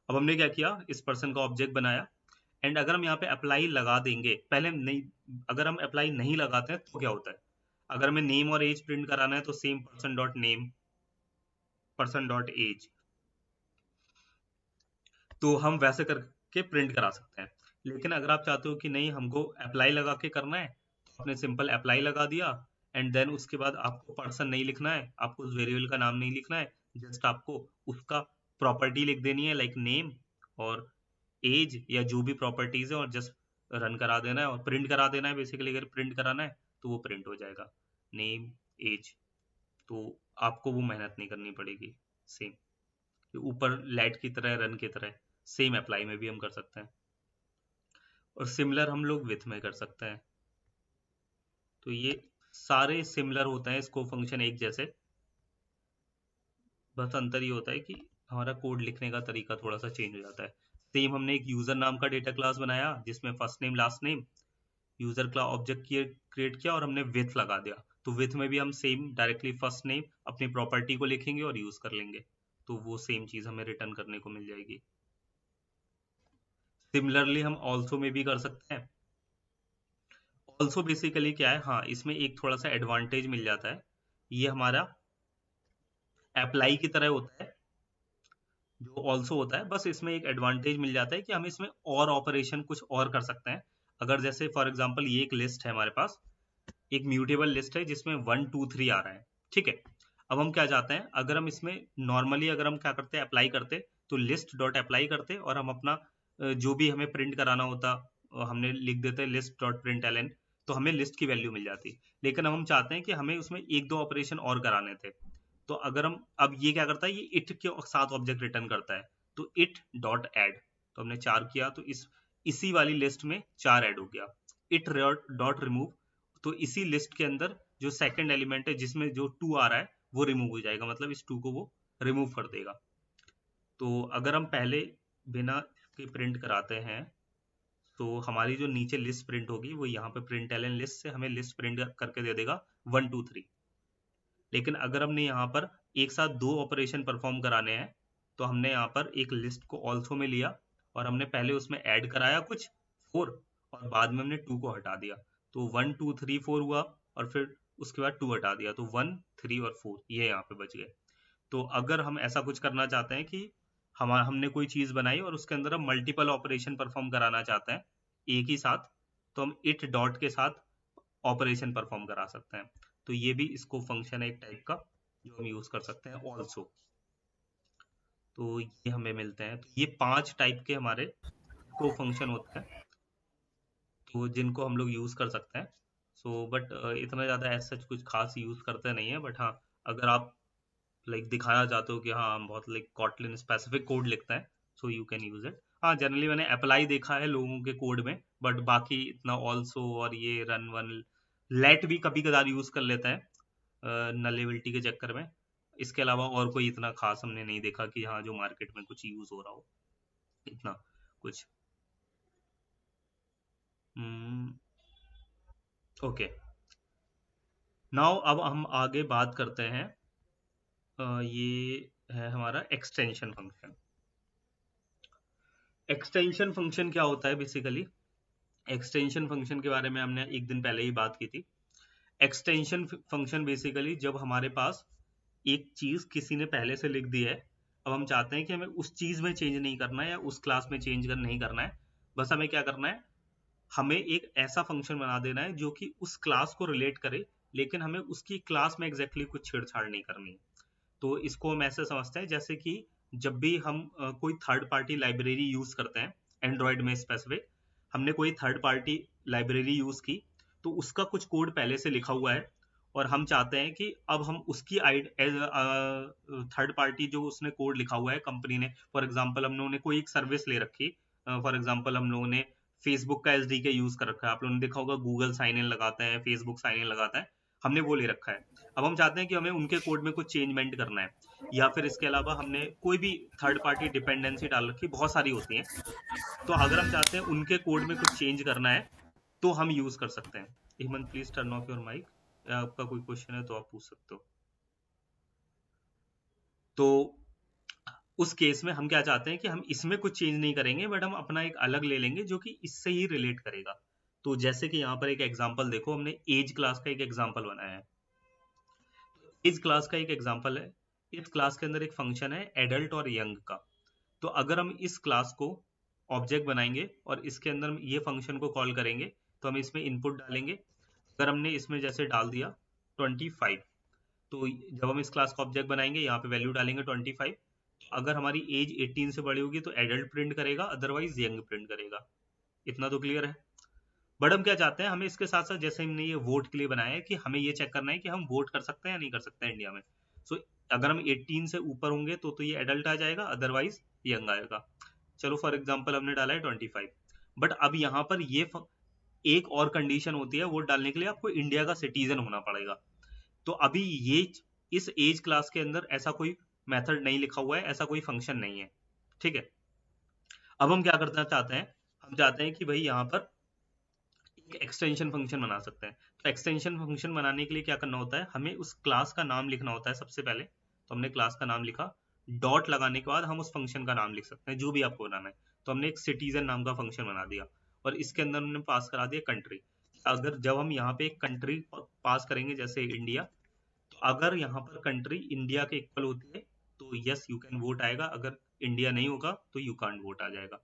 अब हमने क्या किया, इस पर्सन का ऑब्जेक्ट बनाया, एंड अगर हम यहाँ पे अप्लाई लगा देंगे, पहले नहीं, अगर हम अप्लाई नहीं लगाते हैं तो क्या होता है, अगर हमें नेम और एज प्रिंट कराना है तो same person dot name, person dot age, तो हम वैसे करके प्रिंट करा सकते हैं। लेकिन अगर आप चाहते हो कि नहीं हमको अप्लाई लगा के करना है, तो आपने सिंपल अप्लाई लगा दिया, एंड देन उसके बाद आपको पर्सन नहीं लिखना है, आपको उस वेरिएबल का नाम नहीं लिखना है, जस्ट आपको उसका प्रॉपर्टी लिख देनी है, लाइक नेम और एज या जो भी प्रॉपर्टीज है, और जस्ट रन करा देना है और प्रिंट करा देना है। बेसिकली अगर प्रिंट कराना है तो वो प्रिंट हो जाएगा, नेम एज। तो आपको वो मेहनत नहीं करनी पड़ेगी। सेम ऊपर लेट की तरह, रन की तरह, सेम अप्लाई में भी हम कर सकते हैं, और सिमिलर हम लोग विथ में कर सकते हैं। तो ये सारे सिमिलर होते हैं, इसको फंक्शन एक जैसे, बस अंतर ये होता है कि हमारा कोड लिखने का तरीका थोड़ा सा चेंज हो जाता है। सेम हमने एक यूजर नाम का डेटा क्लास बनाया जिसमें first name last name, user का ऑब्जेक्ट क्रिएट किया और हमने विथ लगा दिया। तो विथ में भी हम सेम डायरेक्टली फर्स्ट नेम अपनी प्रॉपर्टी को लिखेंगे और यूज कर लेंगे, तो वो सेम चीज हमें रिटर्न करने को मिल जाएगी। सिमिलरली हम ऑल्सो में भी कर सकते हैं। ऑल्सो बेसिकली क्या है, हाँ इसमें एक थोड़ा सा एडवांटेज मिल जाता है, ये हमारा अप्लाई की तरह होता है जो ऑल्सो होता है, बस इसमें एक एडवांटेज मिल जाता है कि हम इसमें और ऑपरेशन कुछ और कर सकते हैं। अगर जैसे फॉर एग्जांपल ये एक लिस्ट है हमारे पास, एक म्यूटेबल लिस्ट है जिसमें 1 2 3 आ रहा है, ठीक है। अब हम क्या चाहते हैं, अगर हम इसमें नॉर्मली अगर हम क्या करते हैं, अप्लाई करते तो लिस्ट डॉट अप्लाई करते और हम अपना जो भी हमें प्रिंट कराना होता हमने लिख देते लिस्ट डॉट प्रिंट एलन, तो हमें लिस्ट की वैल्यू मिल जाती। लेकिन अब हम चाहते हैं कि हमें उसमें एक दो ऑपरेशन और कराने थे, तो अगर हम, अब ये क्या करता है, ये इट के साथ ऑब्जेक्ट रिटर्न करता है, तो इट डॉट ऐड, तो हमने 4 किया तो इसी वाली लिस्ट में 4 ऐड हो गया। इट डॉट रिमूव, तो इसी लिस्ट के अंदर जो सेकंड एलिमेंट है जिसमें जो 2 आ रहा है वो रिमूव हो जाएगा, मतलब इस 2 को वो रिमूव कर देगा। तो अगर हम पहले बिना के प्रिंट कराते हैं तो हमारी जो नीचे लिस्ट प्रिंट होगी वो यहाँ पे प्रिंट एलन लिस्ट से हमें लिस्ट प्रिंट करके दे देगा 1 2 3। लेकिन अगर हमने यहाँ पर एक साथ 2 ऑपरेशन परफॉर्म कराने हैं, तो हमने यहाँ पर एक लिस्ट को ऑल्सो में लिया और हमने पहले उसमें ऐड कराया कुछ 4 और बाद में हमने 2 को हटा दिया, तो 1 2 3 4 हुआ, और फिर उसके बाद 2 हटा दिया, तो 1 3 और 4 ये यहाँ पे बच गए। तो अगर हम ऐसा कुछ करना चाहते हैं कि हमने कोई चीज बनाई और उसके अंदर हम मल्टीपल ऑपरेशन परफॉर्म कराना चाहते हैं एक ही साथ, तो हम इट डॉट के साथ ऑपरेशन परफॉर्म करा सकते हैं। तो ये भी इसको फंक्शन है एक टाइप का जो हम यूज कर सकते हैं ऑल्सो। तो ये हमें मिलते हैं, तो ये 5 टाइप के हमारे को फंक्शन होते हैं, तो जिनको हम लोग यूज कर सकते हैं। सो बट इतना ज्यादा ऐसा कुछ खास यूज करते नहीं है, बट हाँ अगर आप लाइक दिखाना चाहते हो कि हाँ हम बहुत लाइक कॉटलिन स्पेसिफिक कोड लिखते हैं, so you can use it. हाँ जनरली मैंने अप्लाई देखा है लोगों के कोड में, बट बाकी इतना ऑल्सो और ये रन वन लेट भी कभी कदार यूज कर लेते हैं नलेबिलिटी के चक्कर में। इसके अलावा और कोई इतना खास हमने नहीं देखा कि हाँ जो मार्केट में कुछ यूज हो रहा हो इतना कुछ। ओके, नाउ अब हम आगे बात करते हैं, ये है हमारा एक्सटेंशन फंक्शन। एक्सटेंशन फंक्शन क्या होता है बेसिकली, एक्सटेंशन फंक्शन के बारे में हमने एक दिन पहले ही बात की थी। एक्सटेंशन फंक्शन बेसिकली जब हमारे पास एक चीज किसी ने पहले से लिख दी है, अब हम चाहते हैं कि हमें उस चीज में चेंज नहीं करना है या उस क्लास में चेंज नहीं करना है, बस हमें क्या करना है, हमें एक ऐसा फंक्शन बना देना है जो कि उस क्लास को रिलेट करे, लेकिन हमें उसकी क्लास में एग्जैक्टली कुछ छेड़छाड़ नहीं करनी है। तो इसको हम ऐसे समझते हैं जैसे कि जब भी हम कोई थर्ड पार्टी लाइब्रेरी यूज करते हैं, एंड्रॉयड में स्पेसिफिक हमने कोई थर्ड पार्टी लाइब्रेरी यूज की, तो उसका कुछ कोड पहले से लिखा हुआ है और हम चाहते हैं कि अब हम उसकी थर्ड पार्टी जो उसने कोड लिखा हुआ है कंपनी ने, फॉर एग्जांपल हम लोगों ने कोई एक सर्विस ले रखी, फॉर एग्जांपल हम लोगों ने फेसबुक का एसडीके यूज कर रखा है, आप लोगों ने देखा होगा गूगल साइन इन लगाता है, फेसबुक साइन इन लगाता है, हमने वो ले रखा है। अब हम चाहते हैं कि हमें उनके कोड में कुछ चेंजमेंट करना है, या फिर इसके अलावा हमने कोई भी थर्ड पार्टी डिपेंडेंसी डाल रखी, बहुत सारी होती है, तो अगर हम चाहते हैं उनके कोड में कुछ चेंज करना है तो हम यूज कर सकते हैं। Hemant please turn off your mic, आपका कोई क्वेश्चन है तो आप पूछ सकते हो। तो उस केस में हम क्या चाहते हैं कि हम इसमें कुछ चेंज नहीं करेंगे, बट हम अपना एक अलग ले लेंगे जो कि इससे ही रिलेट करेगा। तो जैसे कि यहाँ पर एक एग्जांपल देखो, हमने एज क्लास का एक एग्जांपल बनाया है। एज क्लास का एक एग्जांपल है, इस क्लास के अंदर एक फंक्शन है एडल्ट और यंग का। तो अगर हम इस क्लास को ऑब्जेक्ट बनाएंगे और इसके अंदर ये फंक्शन को कॉल करेंगे, तो हम इसमें इनपुट डालेंगे। अगर हमने इसमें जैसे डाल दिया 25, तो जब हम इस क्लास का ऑब्जेक्ट बनाएंगे यहाँ पे वैल्यू डालेंगे 25। अगर हमारी एज 18 से बड़ी होगी तो एडल्ट प्रिंट करेगा, अदरवाइज यंग प्रिंट करेगा। इतना तो क्लियर है। बट हम क्या चाहते हैं, हमें इसके साथ साथ जैसे हमने ये वोट के लिए बनाया है कि हमें ये चेक करना है कि हम वोट कर सकते हैं या नहीं कर सकते हैं इंडिया में। सो अगर हम 18 से ऊपर होंगे तो ये एडल्ट आ जाएगा, अदरवाइज यंग आएगा। चलो फॉर एग्जाम्पल हमने डाला है 25, बट अब यहाँ पर ये एक और कंडीशन होती है, वोट डालने के लिए आपको इंडिया का सिटीजन होना पड़ेगा। तो अभी ये इस एज क्लास के अंदर ऐसा कोई मेथड नहीं लिखा हुआ है, ऐसा कोई फंक्शन नहीं है, ठीक है। अब हम क्या करना चाहते हैं, हम चाहते हैं कि भाई यहाँ पर एक एक्सटेंशन फंक्शन बना सकते हैं। तो एक्सटेंशन फंक्शन बनाने के लिए क्या करना होता है, हमें उस क्लास का नाम लिखना होता है सबसे पहले। तो हमने क्लास का नाम लिखा, डॉट लगाने के बाद हम उस फंक्शन का नाम लिख सकते हैं जो भी आपको बनाना है। तो हमने एक सिटीजन नाम का फंक्शन बना दिया और इसके अंदर हमने पास करा दिया कंट्री। अगर जब हम यहाँ पे एक कंट्री पास करेंगे जैसे इंडिया, तो अगर यहाँ पर कंट्री इंडिया के इक्वल होती है तो यस यू कैन वोट आएगा, अगर इंडिया नहीं होगा तो यू कांट वोट आ जाएगा।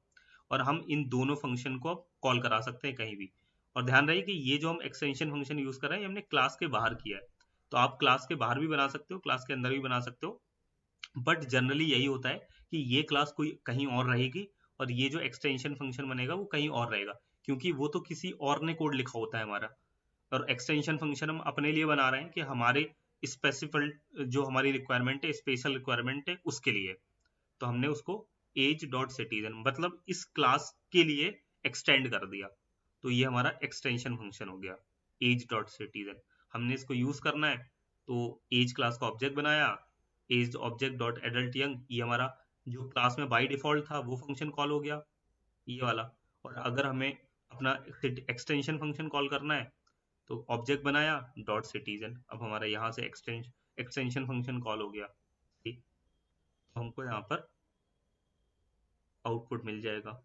और हम इन दोनों फंक्शन को कॉल करा सकते हैं कहीं भी। और ध्यान रहे कि ये जो हम एक्सटेंशन फंक्शन यूज कर रहे हैं, हमने क्लास के बाहर किया है। तो आप क्लास के बाहर भी बना सकते हो, क्लास के अंदर भी बना सकते हो, बट जनरली यही होता है कि ये क्लास कोई कहीं और रहेगी और ये जो एक्सटेंशन फंक्शन बनेगा वो कहीं और रहेगा, क्योंकि वो तो किसी और ने कोड लिखा होता है हमारा। और एक्सटेंशन फंक्शन हम अपने लिए बना रहे हैं कि हमारे स्पेसिफिक जो हमारी रिक्वायरमेंट है, स्पेशल रिक्वायरमेंट है, उसके लिए। तो हमने उसको एज डॉट सिटीजन मतलब इस क्लास के लिए एक्सटेंड कर दिया। तो ये हमारा एक्सटेंशन फंक्शन हो गया, एज डॉट सिटीजन। हमने इसको यूज करना है, तो एज क्लास का ऑब्जेक्ट बनाया, age object dot adult young, ये हमारा जो क्लास में बाय डिफॉल्ट था वो फंक्शन कॉल हो गया, ये वाला। और अगर हमें अपना एक्सटेंशन फंक्शन कॉल करना है तो ऑब्जेक्ट बनाया डॉट सिटीजन, अब हमारा यहाँ से एक्सटेंशन फंक्शन कॉल हो गया, ठीक। तो हमको यहाँ पर आउटपुट मिल जाएगा।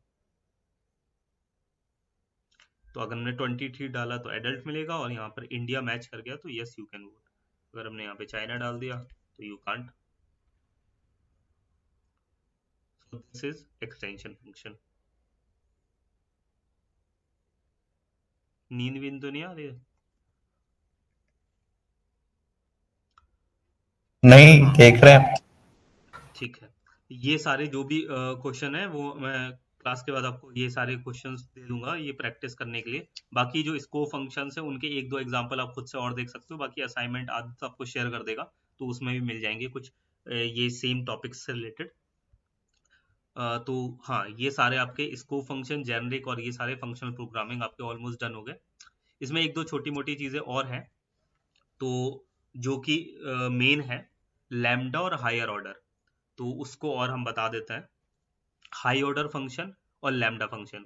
तो अगर हमने 23 डाला तो एडल्ट मिलेगा और यहाँ पर इंडिया मैच कर गया तो यस यू कैन वोट। अगर हमने यहाँ पे चाइना डाल दिया तो you can't. So this is extension function. नींद विंद तो नहीं आ रही है? नहीं देख रहे हैं। ठीक है, ये सारे जो भी क्वेश्चन है वो मैं क्लास के बाद आपको ये सारे क्वेश्चंस दे दूंगा ये प्रैक्टिस करने के लिए। बाकी जो स्कोप फंक्शंस है उनके एक दो एग्जांपल आप खुद से और देख सकते हो, बाकी असाइनमेंट आज आपको शेयर कर देगा तो उसमें भी मिल जाएंगे कुछ ये सेम टॉपिक्स से रिलेटेड। तो हाँ, ये सारे आपके स्कोप फंक्शन, जेनरिक और ये सारे फंक्शनल प्रोग्रामिंग आपके ऑलमोस्ट डन हो गए। इसमें एक दो छोटी मोटी चीजें और हैं, तो जो कि मेन है लैम्डा और हायर ऑर्डर, तो उसको और हम बता देते हैं। हाई ऑर्डर फंक्शन और lambda function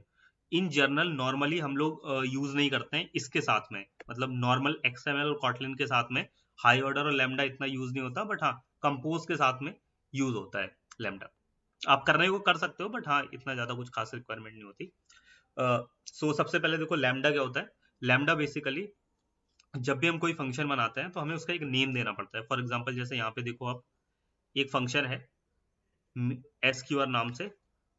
in general normally हम लोग यूज नहीं करते हैं इसके साथ में, मतलब नॉर्मल XML और कॉटलिन के साथ में हाई ऑर्डर और लैम्डा इतना यूज नहीं होता, बट हाँ कंपोज के साथ में यूज होता है लैम्डा। आप करने को कर सकते हो, बट हाँ इतना ज्यादा कुछ खास रिक्वायरमेंट नहीं होती। सो सबसे पहले देखो लैम्डा क्या होता है। लैम्डा बेसिकली जब भी हम कोई फंक्शन बनाते हैं तो हमें उसका एक नेम देना पड़ता है। फॉर एग्जाम्पल जैसे यहाँ पे देखो आप, एक फंक्शन है SQR नाम से,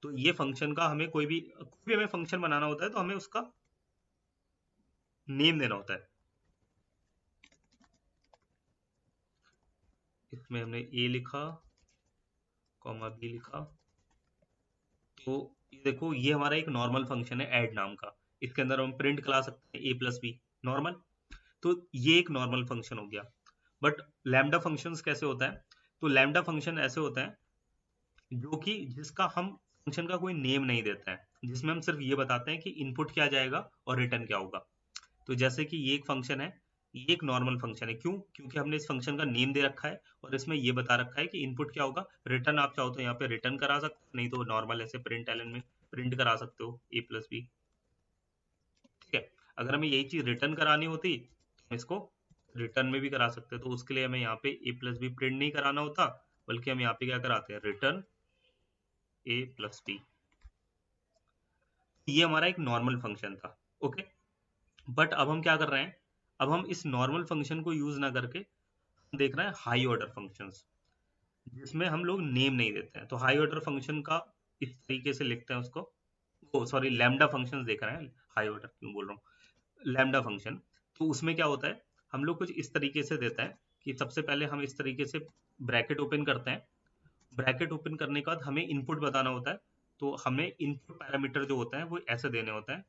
तो ये फंक्शन का हमें कोई भी हमें फंक्शन बनाना होता है तो हमें उसका नेम देना होता है। इसमें हमने A लिखा, कॉमा B लिखा, तो ये देखो, ये हमारा एक नॉर्मल फंक्शन है ऐड नाम का, इसके अंदर हम प्रिंट करा सकते हैं ए प्लस बी नॉर्मल। तो ये एक नॉर्मल फंक्शन हो गया। बट लैम्डा फंक्शंस कैसे होता है? तो लैम्डा फंक्शन ऐसे होता है जो कि जिसका हम फंक्शन का कोई नेम नहीं देते हैं, जिसमें हम सिर्फ ये बताते हैं कि इनपुट क्या जाएगा और रिटर्न क्या होगा। तो जैसे कि ये एक फंक्शन है, ये एक नॉर्मल फंक्शन है। क्यों? क्योंकि हमने इस फंक्शन का नेम दे रखा है और इसमें ये बता रखा है कि इनपुट क्या होगा, रिटर्न आप चाहो तो यहाँ पे रिटर्न करा सकते हो, नहीं तो नॉर्मल ऐसे प्रिंट एलन में प्रिंट करा सकते हो ए प्लस बी। ठीक है, अगर हमें यही चीज रिटर्न करानी होती तो हम इसको रिटर्न में भी करा सकते हैं। तो उसके लिए हमें यहाँ पे ए प्लस बी प्रिंट नहीं कराना होता, बल्कि हम यहाँ पे क्या कराते हैं, रिटर्न ए प्लस बी। ये हमारा एक नॉर्मल फंक्शन था। ओके, बट अब हम क्या कर रहे हैं, अब हम इस नॉर्मल फंक्शन को यूज ना करके हम देख रहे हैं हाई ऑर्डर फंक्शंस, जिसमें हम लोग नेम नहीं देते हैं। तो हाई ऑर्डर फंक्शन का इस तरीके से लिखते हैं उसको, ओ सॉरी, लैम्डा फंक्शंस देख रहे हैं, हाई ऑर्डर क्यों बोल रहा हूँ, लैम्डा फंक्शन। तो उसमें क्या होता है, हम लोग कुछ इस तरीके से देता है कि सबसे पहले हम इस तरीके से ब्रैकेट ओपन करते हैं। ब्रैकेट ओपन करने के बाद हमें इनपुट बताना होता है। तो हमें इनपुट पैरामीटर जो होता है वो ऐसे देने होता है,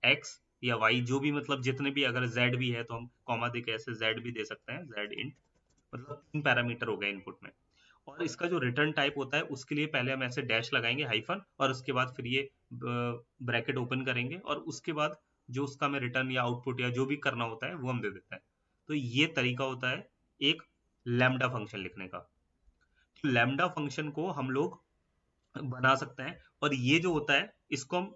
एक्स या वाई जो भी, मतलब जितने भी, अगर जेड भी है तो हम कॉमा दे के ऐसे जेड भी दे सकते हैं, जेड इंट, मतलब 3 पैरामीटर हो गए इनपुट में। और इसका जो रिटर्न टाइप होता है उसके लिए पहले हम ऐसे डैश लगाएंगे, हाइफन, और उसके बाद फिर ये ब्रैकेट ओपन करेंगे और उसके बाद जो उसका हमें रिटर्न या आउटपुट या जो भी करना होता है वो हम दे देते हैं। तो ये तरीका होता है एक लैम्डा फंक्शन लिखने का। तो लैम्डा फंक्शन को हम लोग बना सकते हैं, और ये जो होता है इसको हम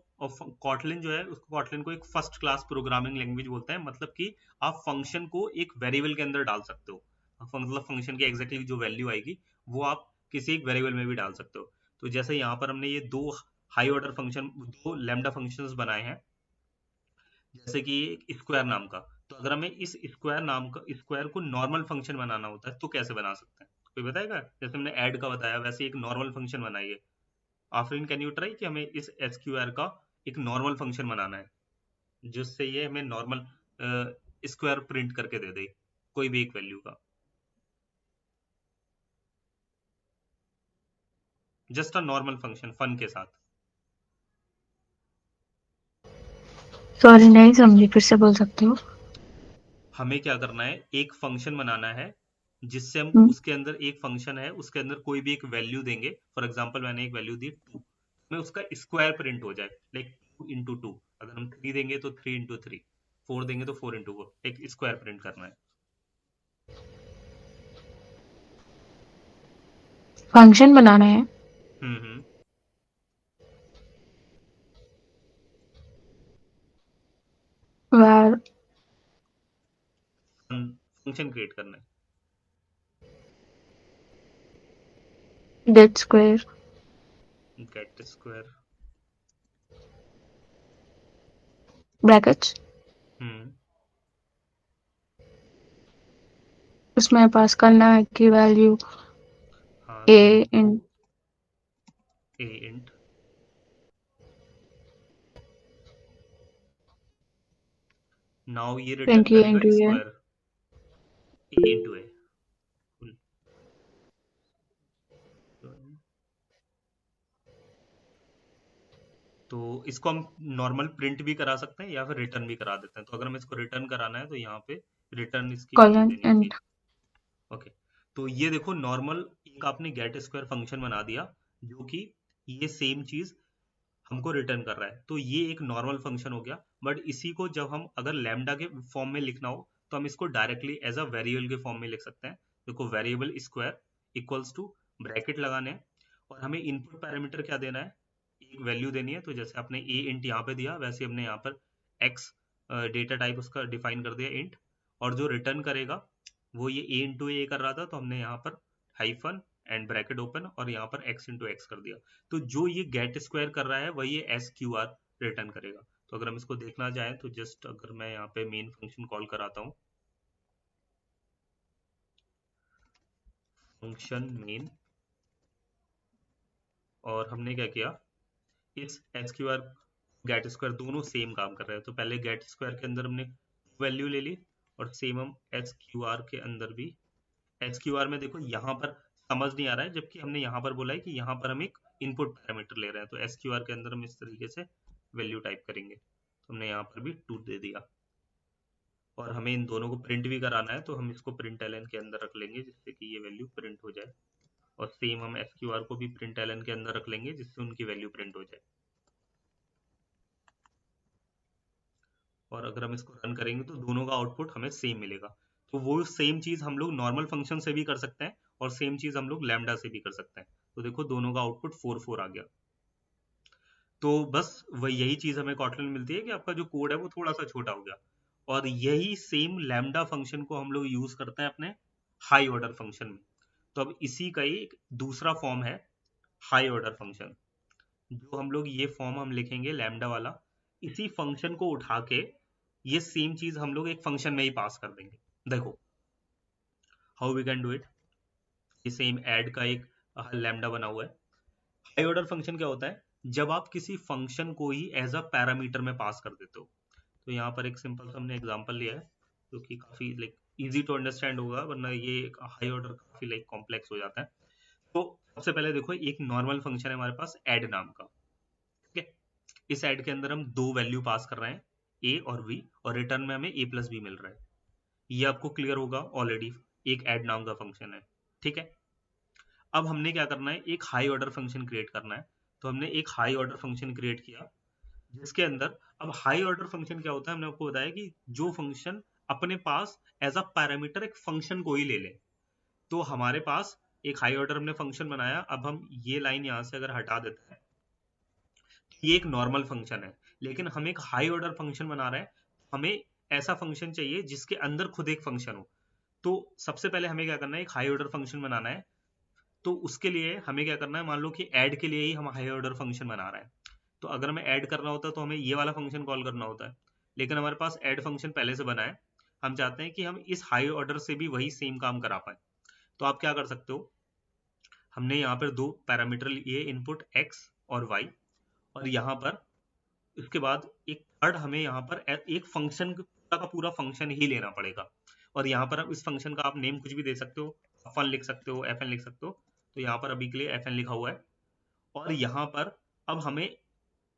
कॉटलिन जो है उसको, कॉटलिन को एक फर्स्ट क्लास प्रोग्रामिंग लैंग्वेज बोलते हैं। मतलब कि आप फंक्शन को एक वेरिएबल के अंदर डाल सकते हो, मतलब फंक्शन की एग्जैक्टली जो वैल्यू आएगी वो आप किसी एक वेरिएबल में भी डाल सकते हो। तो जैसे यहाँ पर हमने ये दो हाई ऑर्डर फंक्शन, दो लैम्डा फंक्शंस बनाए हैं, जैसे कि एक स्क्वायर नाम का। तो अगर हमें इस स्क्वायर नाम का, स्क्वायर को नॉर्मल फंक्शन बनाना होता है तो कैसे बना सकते हैं, कोई बताएगा? जैसे हमने ऐड का बताया वैसे एक नॉर्मल फंक्शन बनाइए। आफरीन, कैन यू ट्राई कि हमें इस एसक्यूआर का एक नॉर्मल फंक्शन बनाना है जिससे ये हमें नॉर्मल स्क्वायर प्रिंट करके दे दे कोई भी एक वैल्यू का, just a normal function fun के साथ। सॉरी नहीं समझी, फिर से बोल सकते हो? हमें क्या करना है, एक फंक्शन बनाना है जिससे हम हम्म, उसके अंदर, एक फंक्शन है उसके अंदर कोई भी एक वैल्यू देंगे। फॉर एग्जांपल मैंने एक वैल्यू दी 2, में उसका स्क्वायर प्रिंट हो जाए, लाइक 2 into 2। अगर हम 3 देंगे तो 3 into 3, 4 देंगे तो 4 into 4, एक स्क्वायर प्रिंट करना है। फंक्शन बनाना है हम्म, where फंक्शन क्रिएट करना है। get square get square. brackets, हम्म, उसमें पास करना है कि वैल्यू हाँ a तो in ए इंट, नाउ ये रिटर्न 20 करेगा into a square, a into a. तो इसको हम नॉर्मल प्रिंट भी करा सकते हैं या फिर रिटर्न भी करा देते हैं। तो अगर हमें इसको रिटर्न कराना है तो यहाँ पे रिटर्न इसकी वैल्यू colon देनी and होगी। ओके, तो ये देखो नॉर्मल एक आपने गेट स्क्वायर फंक्शन बना दिया जो कि ये सेम चीज हमको रिटर्न कर रहा है। तो ये एक नॉर्मल फंक्शन हो गया। बट इसी को जब हम अगर लैम्डा के फॉर्म में लिखना हो तो हम इसको डायरेक्टली एज अ वेरिएबल के फॉर्म में लिख सकते हैं। देखो, variable square equals to, bracket लगाने हैं और हमें इनपुट पैरामीटर क्या देना है, एक वैल्यू देनी है। तो जैसे आपने ए इंट यहाँ पे दिया वैसे हमने यहाँ पर एक्स डेटा टाइप उसका डिफाइन कर दिया इंट, और जो रिटर्न करेगा वो ये ए इंटू ए कर रहा था तो हमने यहाँ पर हाइफन एंड ब्रैकेट ओपन और यहाँ पर एक्स इंटू एक्स कर दिया। तो जो ये गेट स्क्वायर कर रहा है वही ये एस क्यू आर रिटर्न करेगा। तो अगर हम इसको देखना चाहें तो जस्ट अगर मैं यहाँ पे मेन फंक्शन कॉल कराता हूँ, फंक्शन मेन, और हमने क्या किया, इस S Q are get square दोनों सेम काम कर रहे हैं। तो पहले गेट स्क्वायर के अंदर हमने वैल्यू ले ली और सेम हम एस क्यू आर के अंदर भी, एस क्यू आर में देखो यहाँ पर समझ नहीं आ रहा है जबकि हमने यहाँ पर बोला है कि यहाँ पर हम एक इनपुट पैरामीटर ले रहे हैं, तो एसक्यूआर के अंदर हम इस तरीके से वैल्यू टाइप करेंगे। तो हमने यहाँ पर भी 2 दे दिया, और हमें इन दोनों को प्रिंट भी कराना है, तो हम इसको प्रिंट एलन के अंदर रख लेंगे जिससे कि ये वैल्यू प्रिंट हो जाए, और सेम हम एसक्यूआर को भी प्रिंट एलन के अंदर रख लेंगे जिससे उनकी वैल्यू प्रिंट हो जाए। और अगर हम इसको रन करेंगे तो दोनों का आउटपुट हमें सेम मिलेगा। तो वो सेम चीज हम लोग नॉर्मल फंक्शन से भी कर सकते हैं और सेम चीज हम लोग लैम्डा से भी कर सकते हैं। तो देखो दोनों का आउटपुट 4 आ गया। तो बस वही यही चीज हमें कॉटलिन मिलती है कि आपका जो कोड है वो थोड़ा सा छोटा हो गया, और यही सेम लैम्डा फंक्शन को हम लोग यूज करते हैं अपने हाई ऑर्डर फंक्शन में। तो अब इसी का एक दूसरा फॉर्म है हाई ऑर्डर फंक्शन, जो हम लोग ये फॉर्म हम लिखेंगे लैम्डा वाला, इसी फंक्शन को उठा के ये सेम चीज हम लोग एक फंक्शन में ही पास कर देंगे। देखो how we can do it. ये सेम ऐड का एक लैम्डा बना हुआ है। हाई ऑर्डर फंक्शन क्या होता है, जब आप किसी फंक्शन को ही एज अ पैरामीटर में पास कर देते हो। तो यहाँ पर एक सिंपल सा हमने एग्जांपल लिया है जो कि काफी लाइक इजी टू अंडरस्टैंड होगा, वरना ये हाई ऑर्डर काफी लाइक कॉम्प्लेक्स हो जाता है। तो सबसे पहले देखो एक नॉर्मल फंक्शन है हमारे पास ऐड नाम का, ठीक है। इस ऐड के अंदर हम 2 वैल्यू पास कर रहे हैं, ए और बी, और रिटर्न में हमें ए प्लस बी मिल रहा है। ये आपको क्लियर होगा ऑलरेडी, एक ऐड नाम का फंक्शन है, ठीक है। अब हमने क्या करना है, एक हाई ऑर्डर फंक्शन क्रिएट करना है। तो हमने एक हाई ऑर्डर फंक्शन क्रिएट किया जिसके अंदर, अब हाई ऑर्डर फंक्शन क्या होता है, हमने आपको बताया कि जो फंक्शन अपने पास एज अ पैरामीटर एक फंक्शन को ही ले ले। तो हमारे पास एक हाई ऑर्डर हमने फंक्शन बनाया। अब हम ये लाइन यहां से अगर हटा देते हैं, ये एक नॉर्मल फंक्शन है, लेकिन हम एक हाई ऑर्डर फंक्शन बना रहे हैं। हमें ऐसा फंक्शन चाहिए जिसके अंदर खुद एक फंक्शन हो। तो सबसे पहले हमें क्या करना है, एक हाई ऑर्डर फंक्शन बनाना है। तो उसके लिए हमें क्या करना है, मान लो कि ऐड के लिए ही हम हाई ऑर्डर फंक्शन बना रहे हैं। तो अगर हमें ऐड करना होता है तो हमें ये वाला फंक्शन कॉल करना होता है, लेकिन हमारे पास ऐड फंक्शन पहले से बना है। हम चाहते हैं कि हम इस हाई ऑर्डर से भी वही सेम काम करा पाए। तो आप क्या कर सकते हो, हमने यहाँ पर 2 पैरामीटर लिए, इनपुट x और y, और यहाँ पर इसके बाद एक थर्ड हमें यहाँ पर एक फंक्शन का पूरा फंक्शन ही लेना पड़ेगा। और यहाँ पर इस फंक्शन का आप नेम कुछ भी दे सकते हो, फन लिख सकते हो, fn लिख सकते हो। तो यहाँ पर अभी के लिए fn लिखा हुआ है। और यहाँ पर अब हमें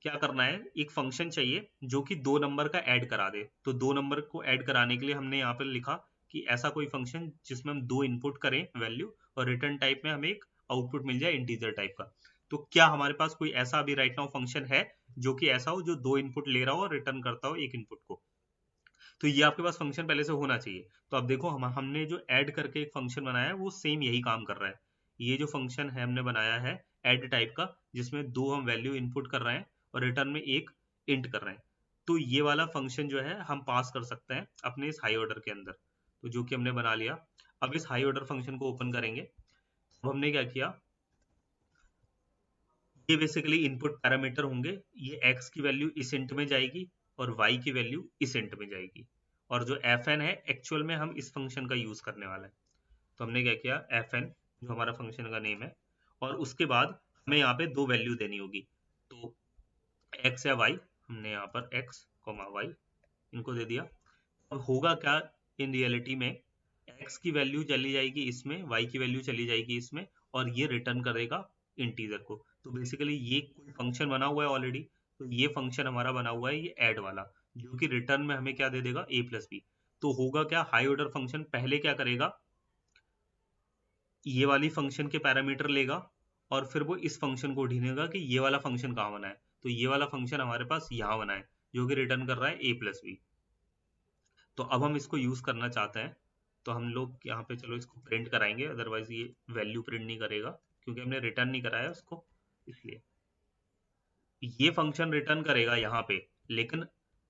क्या करना है, एक फंक्शन चाहिए जो कि 2 नंबर का ऐड करा दे। तो 2 नंबर को ऐड कराने के लिए हमने यहाँ पर लिखा कि ऐसा कोई फंक्शन जिसमें हम 2 इनपुट करें वैल्यू, और रिटर्न टाइप में हमें एक आउटपुट मिल जाए इंटीजर टाइप का। तो क्या हमारे पास कोई ऐसा अभी राइट नाउ फंक्शन है जो कि ऐसा हो, जो 2 इनपुट ले रहा हो और रिटर्न करता हो एक इनपुट को। तो ये आपके पास फंक्शन पहले से होना चाहिए। तो अब देखो हमने जो ऐड करके एक फंक्शन बनाया है वो सेम यही काम कर रहा है। ये जो फंक्शन है हमने बनाया है ऐड टाइप का, जिसमें 2 हम वैल्यू इनपुट कर रहे हैं और रिटर्न में एक इंट कर रहे हैं। तो ये वाला फंक्शन जो है हम पास कर सकते हैं अपने इस हाई ऑर्डर के अंदर, तो जो कि हमने बना लिया। अब इस हाई ऑर्डर फंक्शन को ओपन करेंगे। अब हमने क्या किया, ये बेसिकली इनपुट पैरामीटर होंगे। ये x की वैल्यू इस इंट में जाएगी और y की वैल्यू इस इंट में जाएगी, और जो fn है एक्चुअल में हम इस फंक्शन का यूज करने वाला है। तो हमने क्या किया, fn जो हमारा फंक्शन का नेम है, और उसके बाद हमें यहाँ पे 2 वैल्यू देनी होगी। तो x या y, हमने यहाँ पर x, y इनको दे दिया। अब होगा क्या, इन रियलिटी में x की वैल्यू चली जाएगी इसमें, y की वैल्यू चली जाएगी इसमें, और ये रिटर्न करेगा इंटीजर को। तो बेसिकली ये कोई फंक्शन बना हुआ है ऑलरेडी। तो ये फंक्शन हमारा बना हुआ है ये ऐड वाला, जो कि रिटर्न में हमें क्या दे देगा, a प्लस बी। तो होगा क्या, हाई ऑर्डर फंक्शन पहले क्या करेगा, ये वाली फंक्शन के पैरामीटर लेगा और फिर वो इस फंक्शन को ढूंढेगा कि ये वाला फंक्शन कहाँ बना है। तो ये वाला फंक्शन हमारे पास यहाँ बना है, जो कि रिटर्न कर रहा है a प्लस बी। तो अब हम इसको यूज करना चाहते हैं, तो हम लोग यहाँ पे चलो इसको प्रिंट कराएंगे, अदरवाइज ये वैल्यू प्रिंट नहीं करेगा क्योंकि हमने रिटर्न नहीं कराया उसको। इसलिए ये फंक्शन रिटर्न करेगा यहाँ पे, लेकिन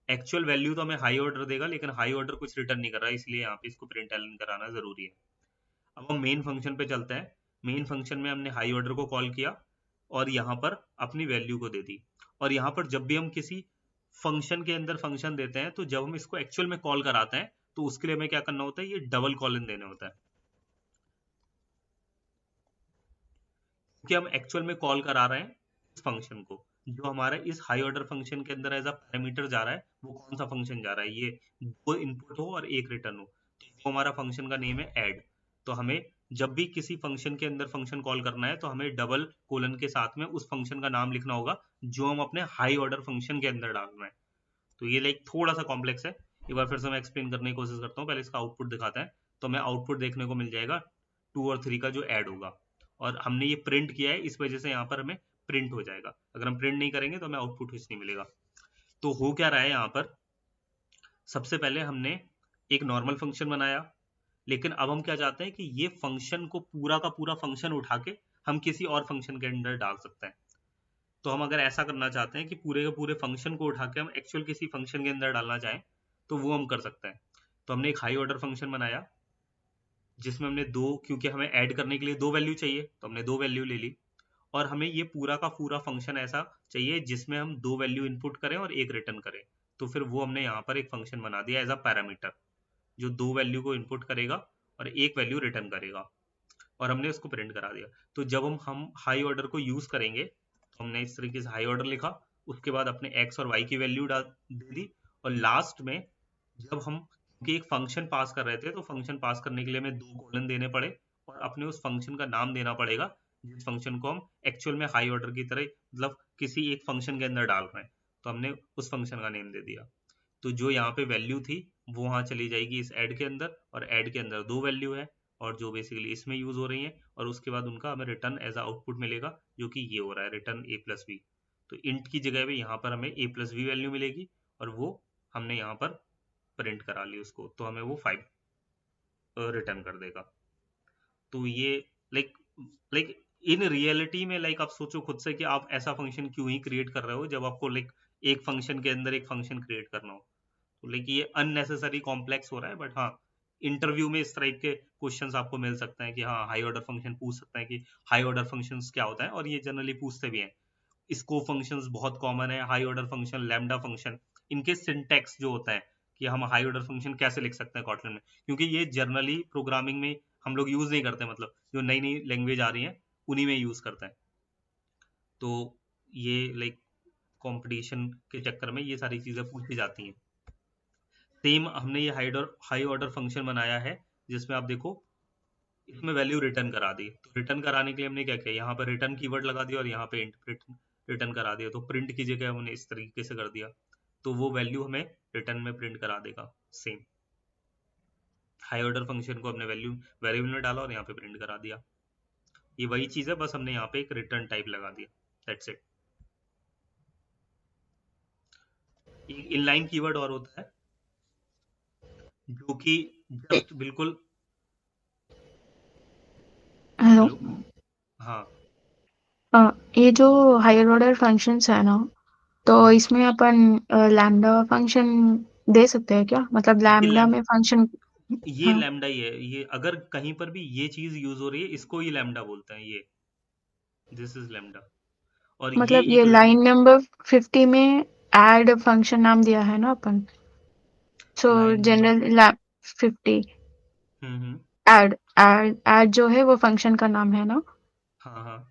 एक्चुअल वैल्यू तो हमें हाई ऑर्डर देगा, लेकिन हाई ऑर्डर कुछ रिटर्न नहीं कर रहा है, इसलिए यहाँ पे इसको प्रिंट एलन कराना जरूरी है। अब हम मेन फंक्शन पे चलते हैं। मेन फंक्शन में हमने हाई ऑर्डर को कॉल किया और यहाँ पर अपनी वैल्यू को दे दी। और यहाँ पर जब भी हम किसी फंक्शन के अंदर फंक्शन देते हैं, तो जब हम इसको एक्चुअल में कॉल कराते हैं तो उसके लिए हमें क्या करना होता है, ये डबल कॉलन देने होता है, क्योंकि हम एक्चुअल में कॉल करा रहे हैं इस फंक्शन को। जो हमारा इस हाई ऑर्डर फंक्शन के अंदर एज अ पैरामीटर जा रहा है, वो कौन सा फंक्शन जा रहा है, ये 2 इनपुट हो और एक रिटर्न हो। तो हमारा फंक्शन का नेम है ऐड। तो हमें जब भी किसी फंक्शन के अंदर फंक्शन कॉल करना है तो हमें डबल कोलन के साथ में उस फंक्शन का नाम लिखना होगा जो हम अपने हाई ऑर्डर फंक्शन के अंदर डाल रहे हैं। तो ये लाइक थोड़ा सा कॉम्प्लेक्स है, एक बार फिर से मैं एक्सप्लेन करने की कोशिश करता हूँ। पहले इसका आउटपुट दिखाते हैं। तो हमें आउटपुट देखने को मिल जाएगा 2 और 3 का जो ऐड होगा, और हमने ये प्रिंट किया है, इस वजह से यहाँ पर हमें प्रिंट हो जाएगा। अगर हम प्रिंट नहीं करेंगे तो हमें आउटपुट कुछ नहीं मिलेगा। तो हो क्या रहा है यहाँ पर, सबसे पहले हमने एक नॉर्मल फंक्शन बनाया, लेकिन अब हम क्या चाहते हैं कि ये फंक्शन को पूरा का पूरा फंक्शन उठा के हम किसी और फंक्शन के अंदर डाल सकते हैं। तो हम अगर ऐसा करना चाहते हैं कि पूरे के पूरे फंक्शन को उठा के हम एक्चुअल किसी फंक्शन के अंदर डालना चाहें तो वो हम कर सकते हैं। तो हमने एक हाई ऑर्डर फंक्शन बनाया जिसमें हमने दो, क्योंकि हमें ऐड करने के लिए 2 वैल्यू चाहिए तो हमने 2 वैल्यू ले ली, और हमें ये पूरा का पूरा फंक्शन ऐसा चाहिए जिसमें हम 2 वैल्यू इनपुट करें और एक रिटर्न करें। तो फिर वो हमने यहाँ पर एक फंक्शन बना दिया एज अ पैरामीटर, जो 2 वैल्यू को इनपुट करेगा और एक वैल्यू रिटर्न करेगा, और हमने उसको प्रिंट करा दिया। तो जब हम हाई ऑर्डर को यूज करेंगे तो हमने इस तरीके से हाई ऑर्डर लिखा, उसके बाद अपने एक्स और वाई की वैल्यू दे दी, और लास्ट में जब हम क्योंकि एक फंक्शन पास कर रहे थे तो फंक्शन पास करने के लिए हमें 2 कॉलन देने पड़े, और अपने उस फंक्शन का नाम देना पड़ेगा जिस फंक्शन को हम एक्चुअल में हाई ऑर्डर की तरह मतलब किसी एक फंक्शन के अंदर डाल रहे हैं। तो हमने उस फंक्शन का नेम दे दिया। तो जो यहाँ पे वैल्यू थी वो वहां चली जाएगी इस ऐड के अंदर, और ऐड के अंदर 2 वैल्यू है और जो बेसिकली इसमें यूज हो रही है, और उसके बाद उनका हमें रिटर्न एज आउटपुट मिलेगा जो कि ये हो रहा है रिटर्न ए प्लस बी। तो इंट की जगह पे यहाँ पर हमें ए प्लस बी वैल्यू मिलेगी, और वो हमने यहाँ पर प्रिंट करा ली उसको, तो हमें वो 5 रिटर्न कर देगा। तो ये लाइक लाइक इन रियलिटी में लाइक आप सोचो खुद से कि आप ऐसा फंक्शन क्यों ही क्रिएट कर रहे हो जब आपको लाइक एक फंक्शन के अंदर एक फंक्शन क्रिएट करना हो। तो लाइक ये अननेसेसरी कॉम्प्लेक्स हो रहा है, बट हाँ इंटरव्यू में इस टाइप के क्वेश्चंस आपको मिल सकते हैं कि हाँ हाई ऑर्डर फंक्शन पूछ सकते हैं कि हाई ऑर्डर फंक्शंस क्या होता है, और ये जनरली पूछते भी हैं। स्कोप फंक्शंस बहुत कॉमन है, high order function, lambda function, इनके सिंटैक्स जो होता है कि हम हाई ऑर्डर फंक्शन कैसे लिख सकते हैं कॉटलन में, क्योंकि ये जनरली प्रोग्रामिंग में हम लोग यूज नहीं करते, मतलब जो नई नई लैंग्वेज आ रही है उन्हीं में यूज करते हैं। तो ये लाइक कंपटीशन के चक्कर में ये सारी चीजें पूछी जाती हैं। सेम हमने ये हाई ऑर्डर फंक्शन बनाया है जिसमें आप देखो इसमें वैल्यू रिटर्न करा दी। तो रिटर्न कराने के लिए हमने क्या किया, यहाँ पर रिटर्न कीवर्ड लगा दिया और यहाँ पे रिटर्न करा दिया। तो प्रिंट की जगह हमने इस तरीके से कर दिया, तो वो वैल्यू हमें रिटर्न में प्रिंट करा देगा। सेम हाई ऑर्डर फंक्शन को हमने वैल्यू वेरिएबल में डाला और यहाँ पे प्रिंट करा दिया। ये वही चीज है, बस हमने यहाँ पे एक रिटर्न टाइप लगा दिया, दैट्स इट। एक इनलाइन कीवर्ड और होता है जो कि जस्ट बिल्कुल हेलो। हेलो हाँ ये जो हायर ऑर्डर फंक्शंस है ना, तो इसमें अपन लैम्डा फंक्शन दे सकते हैं क्या? मतलब ये लैम्डा लैम में फंक्शन। ये हाँ, लैम्डा ही है। ये अगर कहीं पर भी ये चीज यूज हो रही है इसको ही लैम्डा बोलते हैं, ये दिस इज लैम्डा। और ये मतलब ये एक लाइन नंबर 50 में ऐड फंक्शन नाम दिया है ना अपन। सो लाइन नंबर जनरल लैम 50 हम्म, ऐड ऐड ऐड जो है वो फंक्शन का नाम है ना। हाँ हाँ।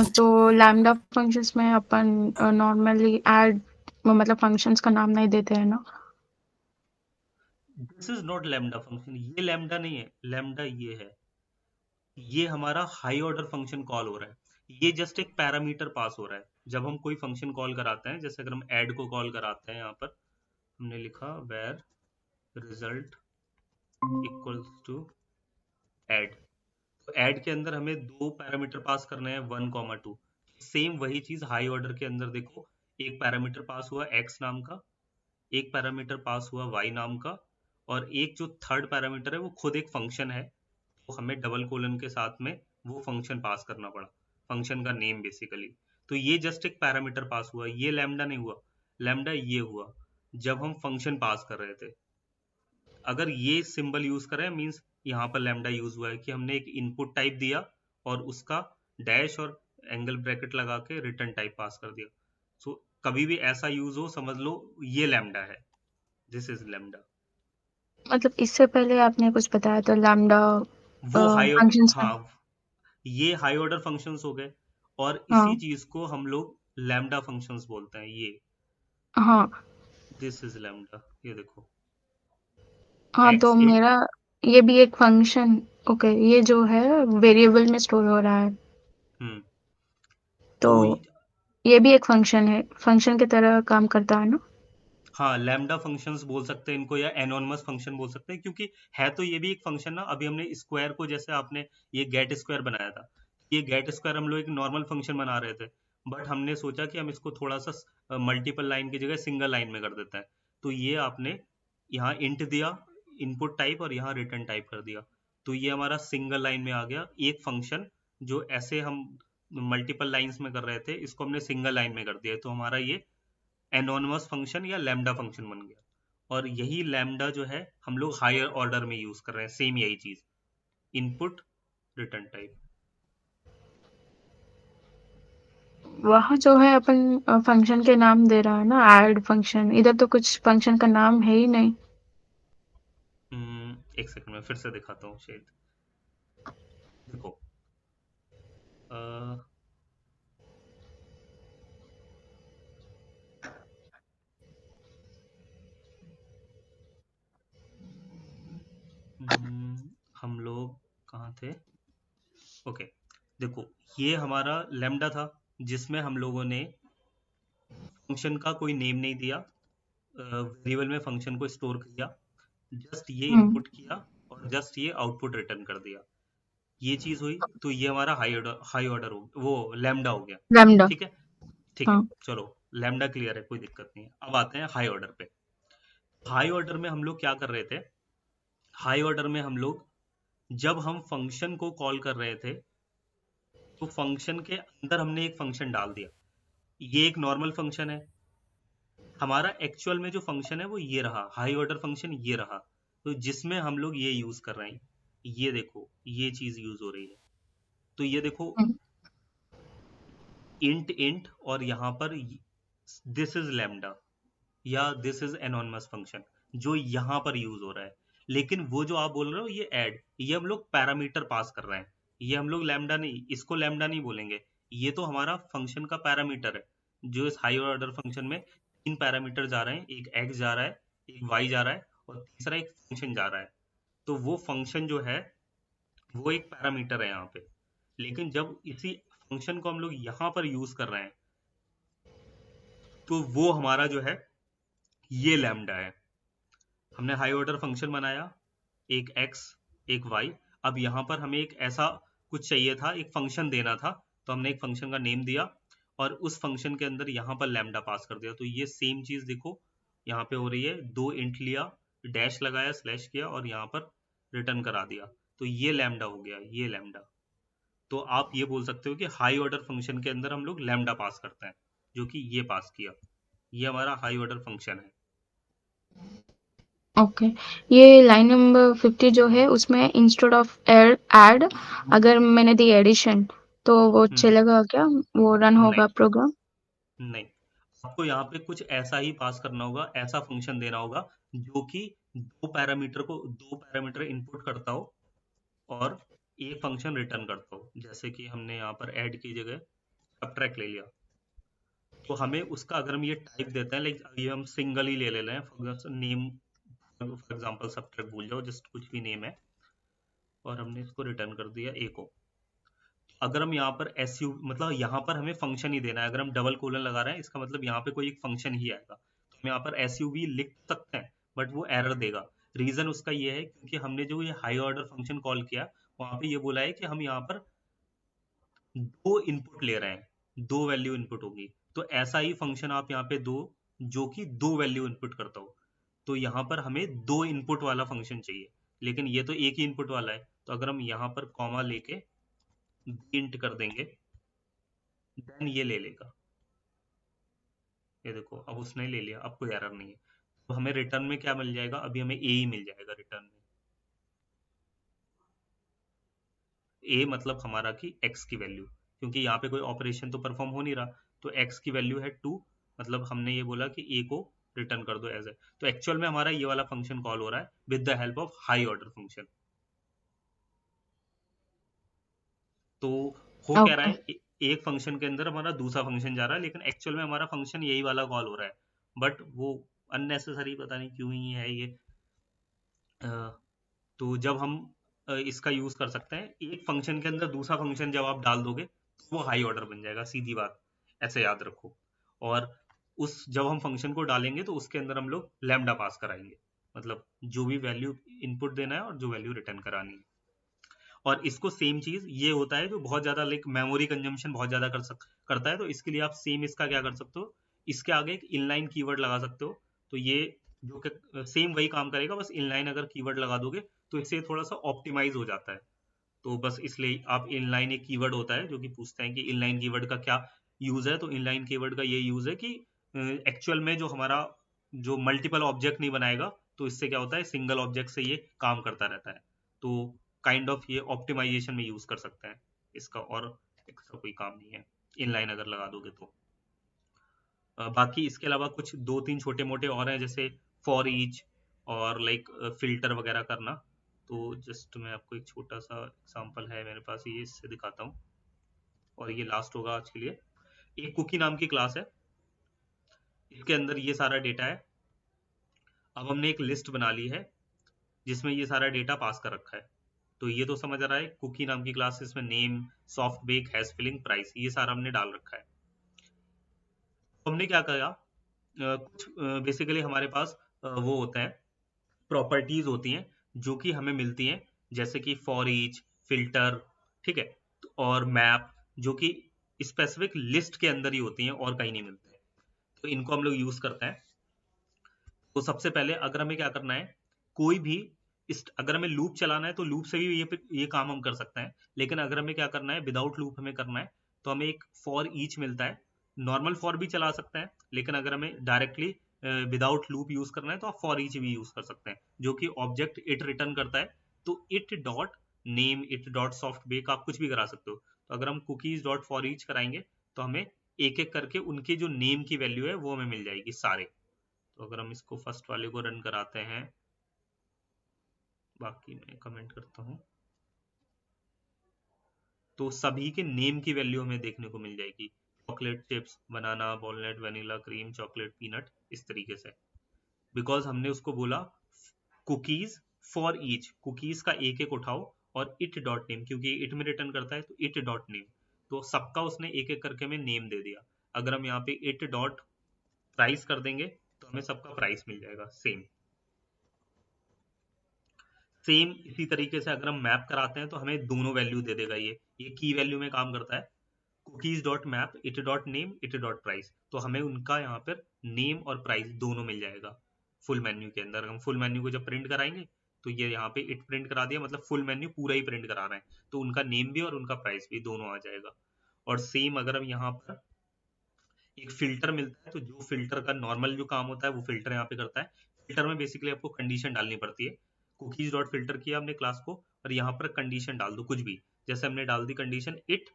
तो लैम्डा फंक्शंस में अपन नॉर्मली ऐड मतलब फंक्शंस का नाम नहीं देते हैं ना। This is not lambda function, ये लैम्डा नहीं है, लैम्डा ये है। ये हमारा हाई ऑर्डर फंक्शन कॉल हो रहा है, ये जस्ट एक पैरामीटर पास हो रहा है जब हम कोई फंक्शन कॉल कराते हैं। जैसे अगर हम ऐड को कॉल कराते हैं, यहाँ पर हमने लिखा var result equals to add. तो ऐड के अंदर हमें 2 पैरामीटर पास करने हैं 1, 2। सेम वही चीज हाई ऑर्डर के अंदर देखो, एक पैरामीटर पास हुआ x नाम का, एक पैरामीटर पास हुआ y नाम का, और एक जो थर्ड पैरामीटर है वो खुद एक फंक्शन है। तो हमें डबल कोलन के साथ में वो फंक्शन पास करना पड़ा, फंक्शन का नेम बेसिकली। तो ये जस्ट एक पैरामीटर पास हुआ, ये लैम्डा नहीं हुआ। लैम्डा ये हुआ जब हम फंक्शन पास कर रहे थे। अगर ये सिंबल यूज करें मींस यहाँ पर लैम्डा यूज हुआ है कि हमने एक इनपुट टाइप दिया और उसका डैश और एंगल ब्रैकेट लगा के रिटर्न टाइप पास कर दिया। सो कभी भी ऐसा यूज हो समझ लो ये लैम्डा है, दिस इज लैम्डा। मतलब इससे पहले आपने कुछ बताया तो लैम्डा वो हाई फंक्शंस का। हाँ, ये हाई ऑर्डर फंक्शंस हो गए, और इसी हाँ चीज को हम लोग लैम्डा फंक्शंस बोलते हैं। ये हाँ दिस इज लैम्डा, ये देखो हाँ, तो एक्स इन मेरा ये भी एक फंक्शन। ओके, ये जो है वेरिएबल में स्टोर हो रहा है, हम्म तो तो ये भी एक फंक्शन है, फंक्शन की तरह काम करता है ना? हाँ, लैम्डा फंक्शंस बोल सकते हैं इनको, या एनोनमस फंक्शन बोल सकते हैं, क्योंकि है तो ये भी एक फंक्शन ना। अभी हमने स्क्वायर को, जैसे आपने ये गेट स्क्वायर बनाया था, ये गेट स्क्वायर हम लोग एक नॉर्मल फंक्शन बना रहे थे, बट हमने सोचा कि हम इसको थोड़ा सा मल्टीपल लाइन की जगह सिंगल लाइन में कर देते हैं। तो ये आपने यहाँ इंट दिया इनपुट टाइप, और यहाँ रिटर्न टाइप कर दिया, तो ये हमारा सिंगल लाइन में आ गया एक फंक्शन। जो ऐसे हम मल्टीपल लाइंस में कर रहे थे, इसको हमने सिंगल लाइन में कर दिया, तो हमारा ये एनोनमस फंक्शन या लैम्डा फंक्शन बन गया। और यही लैम्डा जो है हम लोग हायर ऑर्डर में यूज कर रहे हैं, सेम यही चीज, इनपुट रिटर्न टाइप। वहाँ जो है अपन फंक्शन के नाम दे रहा है ना, ऐड फंक्शन। इधर तो कुछ फंक्शन का नाम है ही नहीं। एक सेकंड में फिर से दिखाता हूँ शायद। देखो, अ, हम लोग कहाँ थे? ओके, देखो, ये हमारा लैम्डा था, जिसमें हम लोगों ने फंक्शन का कोई नेम नहीं दिया, वेरिएबल में फंक्शन को स्टोर किया, जस्ट ये हम्म। इनपुट किया, और जस्ट ये आउटपुट रिटर्न कर दिया। ये चीज हुई, तो ये हमारा हाई ऑर्डर हो, वो लैम्डा हो गया। लैम्डा। ठीक है, ठीक है, हाँ। चलो, लैम्डा क्लियर है, कोई दिक्कत नहीं है। अब आते हैं हाई ऑर्डर पे। हाई ऑर्डर में हम लोग क्या कर रहे थे? हाई ऑर्डर में हम लोग, जब हम फंक्शन को कॉल कर रहे थे, तो फंक्शन के अंदर हमने एक फंक्शन डाल दिया। ये एक नॉर्मल फंक्शन है। हमारा एक्चुअल में जो फंक्शन है वो ये रहा, हाई ऑर्डर फंक्शन ये रहा, तो जिसमें हम लोग ये यूज कर रहे हैं। ये देखो, ये चीज यूज हो रही है। तो ये देखो, हम्म। इंट इंट, और यहाँ पर दिस इज लैम्डा, या दिस इज एनोनमस फंक्शन, जो यहाँ पर यूज हो रहा है। लेकिन वो जो आप बोल रहे हो, ये ऐड, ये हम लोग पैरामीटर पास कर रहे हैं। ये हम लोग लैम्डा नहीं, इसको लैम्डा नहीं बोलेंगे। ये तो हमारा फंक्शन का पैरामीटर है। जो इस हाई ऑर्डर फंक्शन में तीन पैरामीटर जा रहे हैं, एक एक्स जा रहा है, एक वाई जा रहा है, और तीसरा एक फंक्शन जा रहा है। तो वो फंक्शन जो है, वो एक पैरामीटर है यहाँ पे। लेकिन जब इसी फंक्शन को हम लोग यहाँ पर यूज कर रहे हैं, तो वो हमारा जो है, ये लैम्डा है। हमने हाई ऑर्डर फंक्शन बनाया, एक एक्स, एक वाई। अब यहाँ पर हमें एक ऐसा कुछ चाहिए था, एक फंक्शन देना था, तो हमने एक फंक्शन का नेम दिया, और उस फंक्शन के अंदर यहाँ पर लैम्डा पास कर दिया। तो ये सेम चीज देखो यहाँ पे हो रही है, दो इंट लिया, डैश लगाया, स्लैश किया, और यहाँ पर रिटर्न करा दिया। तो ये लैम्डा हो गया, ये लैम्डा। तो आप ये बोल सकते हो कि हाई ऑर्डर फंक्शन के अंदर हम लोग लैम्डा पास करते हैं, जो कि ये पास किया। ये हमारा हाई ऑर्डर फंक्शन है। ओके, ये लाइन नंबर 50 जो है उसमें इंस्टेड ऑफ ऐड अगर मैंने दी एडिशन, तो वो हम्म चलेगा क्या? वो रन नहीं, होगा प्रोग्राम? नहीं, आपको यहाँ पे कुछ ऐसा ही पास करना होगा, ऐसा फंक्शन देना होगा, जो कि दो पैरामीटर इनपुट करता हो, और एक फंक्शन रिटर्न करता हो। जैसे कि हमने यहाँ पर ऐड की जगह सब्ट्रैक्ट ले लिया, तो हमें उसका, अगर हम ये टाइप देते हैं, लाइक ये हम सिंगल ही ले ले रहे हैं, for name, for example subtract भूल जाओ, जस्ट कुछ भी नेम है, और हमने इसको रिटर्न कर दिया ए को। अगर हम यहाँ पर एस यू, मतलब यहाँ पर हमें फंक्शन ही देना है। अगर हम डबल कोलन लगा रहे हैं, इसका मतलब यहाँ पे कोई एक फंक्शन ही आएगा। तो हम यहाँ पर एस यू वी लिख सकते हैं, बट वो एरर देगा। रीजन उसका ये है, क्योंकि हमने जो ये हाई ऑर्डर फंक्शन कॉल किया, वहां पे ये बोला है कि हम यहाँ पर दो इनपुट ले रहे हैं, दो वैल्यू इनपुट होगी। तो ऐसा ही फंक्शन आप यहाँ पे दो, जो कि दो वैल्यू इनपुट करता हो। तो यहाँ पर हमें दो इनपुट वाला फंक्शन चाहिए, लेकिन ये तो एक ही इनपुट वाला है। तो अगर हम यहाँ पर कॉमा लेके इंट कर देंगे, देन ये ले लेगा। ये देखो, अब उसने ले लिया, अब कोई एरर नहीं है। तो हमें रिटर्न में क्या मिल जाएगा? अभी हमें ए ही मिल जाएगा रिटर्न में। ए मतलब हमारा कि एक्स की वैल्यू, क्योंकि यहाँ पे कोई ऑपरेशन तो परफॉर्म हो नहीं रहा। तो एक्स की वैल्यू है 2, मतलब हमने ये बोला कि ए को रिटर्न कर दो एज ए। तो एक्चुअल में हमारा ये वाला फंक्शन कॉल हो रहा है with the help of high order function. तो हो क्या रहा ओके। है, एक फंक्शन के अंदर हमारा दूसरा फंक्शन जा रहा है, लेकिन एक्चुअल में हमारा फंक्शन यही वाला कॉल हो रहा है। बट वो अननेसेसरी, पता नहीं क्यों ही है ये। तो जब हम इसका यूज कर सकते हैं, एक फंक्शन के अंदर दूसरा फंक्शन जब आप डाल दोगे तो वो हाई ऑर्डर बन जाएगा, सीधी बात, ऐसे याद रखो। और उस जब हम फंक्शन को डालेंगे तो उसके अंदर हम लोग लैम्डा पास कराएंगे, मतलब जो भी वैल्यू इनपुट देना है और जो वैल्यू रिटर्न करानी है। और इसको सेम चीज ये होता है जो बहुत ज्यादा लाइक मेमोरी कंजम्पशन बहुत ज्यादा करता है, तो इसके लिए आप सेम इसका क्या कर सकते हो, इसके आगे एक इनलाइन कीवर्ड लगा सकते हो। तो ये जो कि सेम वही काम करेगा, बस इनलाइन अगर कीवर्ड लगा दोगे तो इससे थोड़ा सा ऑप्टिमाइज हो जाता है। तो बस इसलिए आप इनलाइन एक कीवर्ड होता है जो कि पूछते हैं कि इनलाइन कीवर्ड का क्या यूज है, तो इनलाइन कीवर्ड का ये यूज है कि एक्चुअल में जो हमारा जो मल्टीपल ऑब्जेक्ट नहीं बनाएगा, तो इससे क्या होता है सिंगल ऑब्जेक्ट से ये काम करता रहता है। तो काइंड ऑफ ये ऑप्टिमाइजेशन में यूज कर सकते हैं इसका, और एक्स्ट्रा कोई काम नहीं है इनलाइन अगर लगा दोगे तो। बाकी इसके अलावा कुछ दो तीन छोटे मोटे और हैं, जैसे फॉर ईच और लाइक फिल्टर वगैरह करना। तो जस्ट मैं आपको एक छोटा सा एग्जांपल है मेरे पास, ये इससे दिखाता हूँ और ये लास्ट होगा आज के लिए। एक कुकी नाम की क्लास है, इसके अंदर ये सारा डेटा है। अब हमने एक लिस्ट बना ली है जिसमें ये सारा डेटा पास कर रखा है। तो ये तो समझ आ रहा है, कुकी नाम की क्लास, इसमें name, soft bake, hash filling, price, ये सारा हमने डाल रखा है। तो हमने क्या करा, कुछ बेसिकली हमारे पास वो होता है, प्रॉपर्टीज होती हैं जो कि हमें मिलती हैं, जैसे कि फॉर ईच, फिल्टर, ठीक है, और मैप, जो कि स्पेसिफिक लिस्ट के अंदर ही होती हैं और कहीं नहीं मिलते हैं। तो इनको हम लोग यूज करते हैं। तो सबसे पहले अगर हमें क्या करना है, कोई भी अगर हमें लूप चलाना है तो लूप से भी ये काम हम कर सकते हैं, लेकिन अगर हमें क्या करना है, विदाउट लूप हमें करना है, तो हमें एक फॉर ईच मिलता है। नॉर्मल फॉर भी चला सकते हैं, लेकिन अगर हमें डायरेक्टली विदाउट लूप यूज करना है तो आप फॉर ईच भी यूज कर सकते हैं, जो कि ऑब्जेक्ट इट रिटर्न करता है। तो it dot name, it dot soft bake, आप कुछ भी करा सकते हो। तो अगर हम कुकीज डॉट फॉर ईच कराएंगे तो हमें एक एक करके उनके जो नेम की वैल्यू है वो हमें मिल जाएगी सारे। तो अगर हम इसको फर्स्ट वाले को रन कराते हैं, बाकी मैं कमेंट करता हूं, तो सभी के नेम की वैल्यू हमें देखने को मिल जाएगी। Chocolate chips, banana, walnut, vanilla cream, chocolate peanut, इस तरीके से। बिकॉज हमने उसको बोला कुकीज फॉर ईच, कुकीज का एक एक उठाओ और इट डॉट नेम, क्योंकि इट में रिटर्न करता है तो इट डॉट नेम, तो सबका उसने एक एक करके हमें नेम दे दिया। अगर हम यहाँ पे इट डॉट प्राइस कर देंगे तो हमें सबका प्राइस मिल जाएगा सेम। सेम इसी तरीके से अगर हम मैप कराते हैं तो हमें दोनों वैल्यू दे देगा। ये की वैल्यू में काम करता है, cookies dot map, it dot name, it dot price, तो हमें उनका यहाँ पर नेम और प्राइस दोनों मिल जाएगा फुल मेन्यू के अंदर। हम फुल मेन्यू को जब प्रिंट कराएंगे तो ये यहाँ पे इट प्रिंट करा दिया, मतलब फुल मेन्यू पूरा ही प्रिंट करा रहे हैं, तो उनका नेम भी और उनका प्राइस भी दोनों आ जाएगा। और सेम अगर हम यहाँ पर एक फिल्टर मिलता है, तो जो फिल्टर का नॉर्मल जो काम होता है वो फिल्टर यहाँ पे करता है। फिल्टर में बेसिकली आपको कंडीशन डालनी पड़ती है। कुकीज डॉट फिल्टर किया हमने क्लास को, और यहाँ पर कंडीशन डाल दो कुछ भी, जैसे हमने डाल दी कंडीशन इट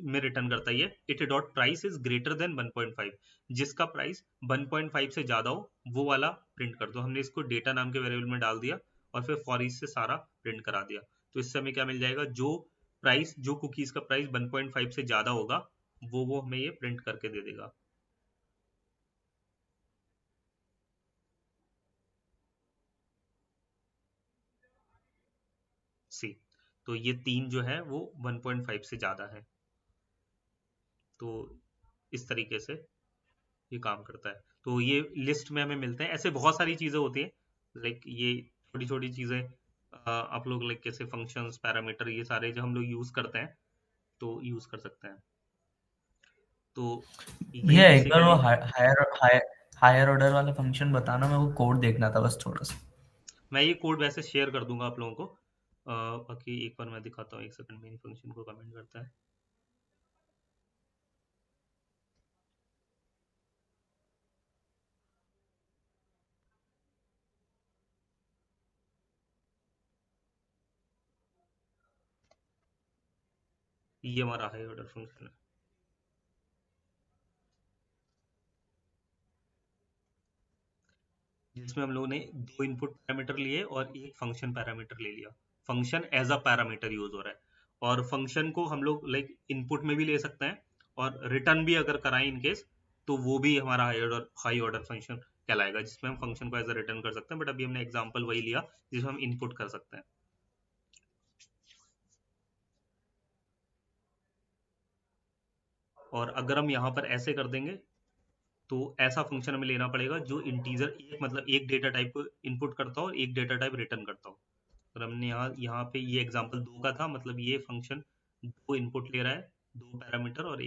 में रिटर्न करता है it dot price is greater than 1.5, जिसका प्राइस 1.5 से ज्यादा हो वो वाला प्रिंट कर दो। हमने इसको डेटा नाम के वेरिएबल में डाल दिया और फिर फॉर ईच से सारा प्रिंट करा दिया। तो इससे हमें क्या मिल जाएगा, जो प्राइस, जो कुकीज का प्राइस 1.5 से ज्यादा होगा वो हमें ये प्रिंट करके दे देगा। सी, तो ये तीन जो है वो 1.5 से ज्यादा है। तो इस तरीके से ये काम करता है। तो ये लिस्ट में हमें मिलते हैं, ऐसे बहुत सारी चीजें होती हैं, लाइक ये छोटी छोटी चीजें आप लोग लाइक कैसे फंक्शंस, पैरामीटर, ये सारे जो हम लोग यूज करते हैं तो यूज कर सकते हैं। तो ये भैया एक बार वो बेसिकली हायर ऑर्डर वाला फंक्शन बताना, मेरे को कोड देखना था बस थोड़ा सा। मैं ये कोड वैसे शेयर कर दूंगा आप लोगों को। बाकी एक बार मैं दिखाता हूँ, एक सेकंड, मेन फंक्शन को कमेंट करता है। ये हमारा हाई ऑर्डर फंक्शन है। जिसमें हम लोगों ने दो इनपुट पैरामीटर लिए और एक फंक्शन पैरामीटर ले लिया। Function as a parameter use हो रहा है, और फंक्शन को हम लोग लाइक इनपुट में भी ले सकते हैं और रिटर्न भी अगर कराएं इन केस, तो वो भी हमारा हाई ऑर्डर फंक्शन कहलाएगा, जिसमें हम फंक्शन को एज अ रिटर्न कर सकते हैं। बट अभी हमने एग्जांपल वही लिया जिसमें हम इनपुट कर सकते हैं। और अगर हम यहाँ पर ऐसे कर देंगे तो ऐसा फंक्शन हमें लेना पड़ेगा जो इंटीजर एक मतलब एक डेटा टाइप को इनपुट करता हो और एक डेटा टाइप रिटर्न करता हो। और हमने यहाँ पे ये एग्जांपल 2 का था, मतलब ये फंक्शन 2 इनपुट ले रहा है, 2 पैरामीटर और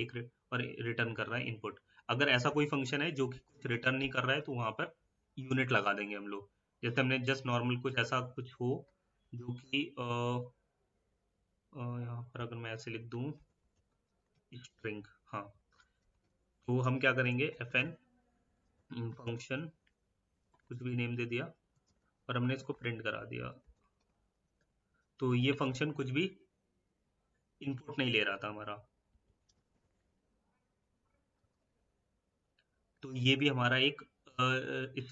और रिटर्न कर रहा है इनपुट। अगर ऐसा कोई फंक्शन है जो कि कुछ रिटर्न नहीं कर रहा है तो वहां पर यूनिट लगा देंगे हम लोग। जैसे हमने जस्ट नॉर्मल कुछ ऐसा कुछ हो जो कि यहाँ पर अगर मैं ऐसे लिख दूं स्ट्रिंग, हाँ, तो हम क्या करेंगे, fn फंक्शन कुछ भी नेम दे दिया और हमने इसको प्रिंट करा दिया। तो ये फंक्शन कुछ भी इनपुट नहीं ले रहा था हमारा, तो ये भी हमारा एक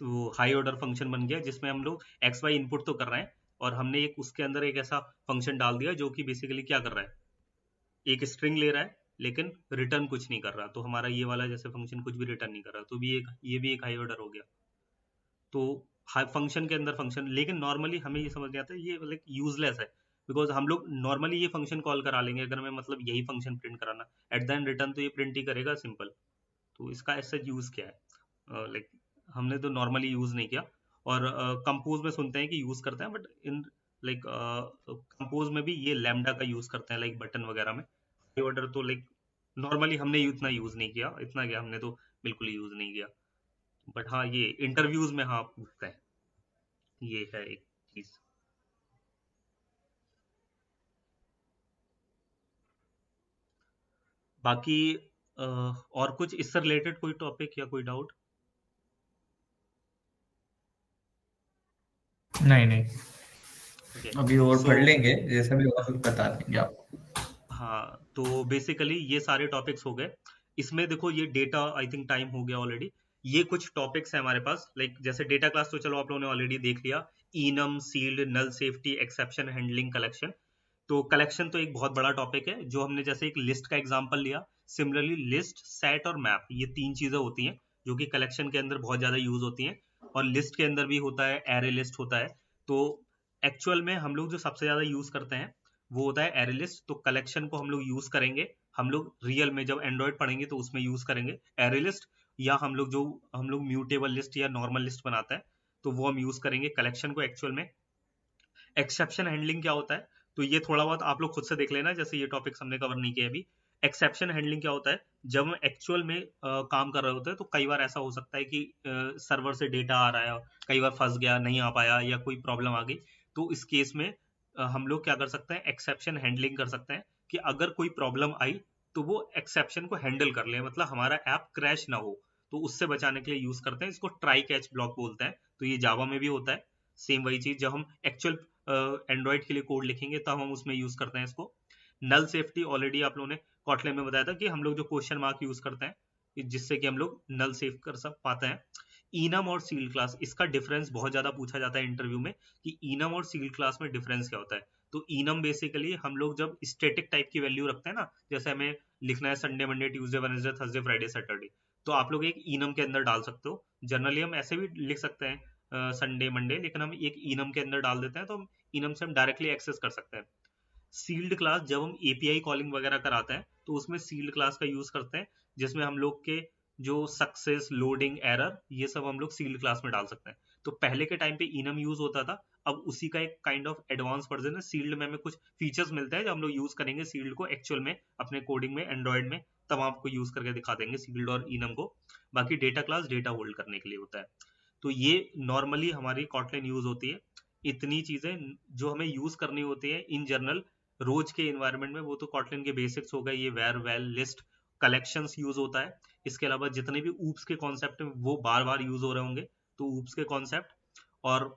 वो हाई ऑर्डर फंक्शन बन गया जिसमें हम लोग एक्स वाई इनपुट तो कर रहे हैं और हमने एक उसके अंदर एक ऐसा फंक्शन डाल दिया जो कि बेसिकली क्या कर रहा है, एक स्ट्रिंग ले रहा है लेकिन रिटर्न कुछ नहीं कर रहा। तो हमारा ये वाला जैसे फंक्शन कुछ भी रिटर्न नहीं कर रहा, तो ये भी एक हाई ऑर्डर हो गया। तो फंक्शन के अंदर फंक्शन, लेकिन नॉर्मली हमें ये समझ नहीं आता ये लाइक यूजलेस है, बिकॉज हम लोग नॉर्मली ये फंक्शन कॉल करा लेंगे अगर हमें मतलब यही फंक्शन प्रिंट कराना, एट द एंड रिटर्न तो ये प्रिंट ही करेगा, सिंपल। तो इसका ऐसा यूज क्या है, लाइक हमने तो नॉर्मली यूज नहीं किया। और कंपोज में सुनते हैं कि यूज करते हैं, बट इन लाइक कंपोज में भी ये लैम्डा का यूज करते हैं लाइक बटन वगैरह में। ऑर्डर तो लाइक नॉर्मली हमने इतना यूज नहीं किया, इतना क्या हमने तो बिल्कुल यूज नहीं किया। बट हाँ, ये इंटरव्यूज में हाँ पूछते हैं, ये है एक चीज। बाकी और कुछ इससे रिलेटेड कोई टॉपिक या कोई डाउट? नहीं नहीं, ओके, अभी और सो पढ़ लेंगे, जैसा भी होगा फिर बता देंगे आपको। हाँ, तो बेसिकली ये सारे टॉपिक्स हो गए। इसमें देखो ये डेटा, आई थिंक टाइम हो गया ऑलरेडी। ये कुछ टॉपिक्स है हमारे पास, लाइक जैसे डेटा क्लास तो चलो आप लोगों ने ऑलरेडी देख लिया, enum, sealed, null safety, exception handling, collection. तो कलेक्शन तो एक बहुत बड़ा टॉपिक है, जो हमने जैसे एक लिस्ट का एग्जांपल लिया। सिमिलरली लिस्ट, सेट और मैप, ये 3 चीजें होती हैं जो कि कलेक्शन के अंदर बहुत ज्यादा यूज होती हैं, और लिस्ट के अंदर भी होता है, एरे लिस्ट होता है। तो एक्चुअल में हम लोग जो सबसे ज्यादा यूज करते हैं वो होता है एरे लिस्ट। तो कलेक्शन को हम लोग यूज करेंगे, हम लोग रियल में जब एंड्रॉइड पढ़ेंगे तो उसमें यूज करेंगे एरे लिस्ट, या हम लोग म्यूटेबल लिस्ट या नॉर्मल लिस्ट बनाते हैं तो वो हम यूज करेंगे कलेक्शन को एक्चुअल में। एक्सेप्शन हैंडलिंग क्या होता है, तो ये थोड़ा बहुत आप लोग खुद से देख लेना, जैसे ये टॉपिक हमने कवर नहीं किया अभी। एक्सेप्शन हैंडलिंग क्या होता है, जब हम एक्चुअल में काम कर रहे होते हैं तो कई बार ऐसा हो सकता है कि सर्वर से डेटा आ रहा है, कई बार फंस गया, नहीं आ पाया, या कोई प्रॉब्लम आ गई। तो इस केस में हम लोग क्या कर सकते हैं, एक्सेप्शन हैंडलिंग कर सकते हैं कि अगर कोई प्रॉब्लम आई तो वो एक्सेप्शन को हैंडल कर ले, मतलब हमारा ऐप क्रैश ना हो। तो उससे बचाने के लिए यूज करते हैं इसको, ट्राई कैच ब्लॉक बोलते हैं। तो ये जावा में भी होता है, सेम वही चीज। जब हम एक्चुअल एंड्रॉइड के लिए कोड लिखेंगे तब हम उसमें यूज करते हैं इसको। नल सेफ्टी ऑलरेडी आप लोगों ने कॉटलिन में बताया था कि हम लोग जो क्वेश्चन मार्क यूज करते हैं जिससे कि हम लोग नल सेव कर सब पाते हैं। इनम और सील्ड क्लास, इसका डिफरेंस बहुत ज्यादा पूछा जाता है इंटरव्यू में कि इनम और सील्ड क्लास में डिफरेंस क्या होता है। तो इनम बेसिकली हम लोग जब स्टैटिक टाइप की वैल्यू रखते हैं ना, जैसे हमें लिखना है Sunday, Monday, Tuesday, Wednesday, Thursday, Friday, Saturday, तो आप लोग एक इनम के अंदर डाल सकते हो। जनरली हम ऐसे भी लिख सकते हैं संडे, मंडे, लेकिन हम एक इनम के अंदर डाल देते हैं तो हम इनम से हम डायरेक्टली एक्सेस कर सकते हैं। सील्ड क्लास जब हम एपीआई कॉलिंग वगैरह कराते हैं तो उसमें सील्ड क्लास का यूज करते हैं, जिसमें हम लोग के जो सक्सेस, लोडिंग, एरर, ये सब हम लोग सील्ड क्लास में डाल सकते हैं। तो पहले के टाइम पे इनम यूज होता था, अब उसी का एक काइंड ऑफ एडवांस वर्जन है। सील्ड में हमें कुछ फीचर्स मिलते हैं जब हम लोग यूज करेंगे सील्ड को एक्चुअल में अपने कोडिंग में एंड्रॉइड में, तब आपको यूज करके दिखा देंगे सील्ड और इनम को। बाकी डेटा क्लास डेटा होल्ड करने के लिए होता है। तो ये नॉर्मली हमारी कॉटलिन यूज होती है। इतनी चीजें जो हमें यूज करनी होती है इन जनरल रोज के एनवायरनमेंट में, वो तो कॉटलिन के बेसिक्स हो गए, ये var, val, list, collections use होता है। इसके अलावा जितने भी ऊप्स के कॉन्सेप्ट हैं वो बार बार यूज हो रहे होंगे, तो ऊप्स के कॉन्सेप्ट। और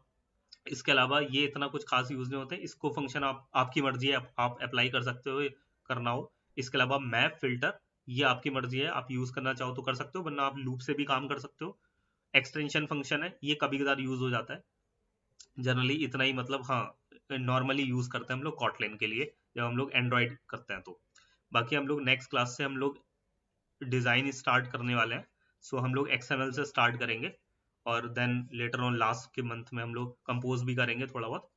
इसके अलावा ये इतना कुछ खास यूज नहीं होते, इसको फंक्शन आपकी मर्जी है, आप अप्लाई कर सकते हो करना हो। इसके अलावा मैप, फिल्टर, ये आपकी मर्जी है, आप यूज करना चाहो तो कर सकते हो, वरना आप लूप से भी काम कर सकते हो। एक्सटेंशन फंक्शन है, ये कभी कभार यूज हो जाता है, जनरली इतना ही, मतलब हाँ नॉर्मली यूज करते हैं हम लोग कॉटलिन के लिए जब हम लोग एंड्रॉइड करते हैं तो। बाकी हम लोग नेक्स्ट क्लास से हम लोग डिजाइन स्टार्ट करने वाले हैं, सो हम लोग XML से स्टार्ट करेंगे और देन लेटर ऑन लास्ट के मंथ में हम लोग कंपोज भी करेंगे थोड़ा बहुत।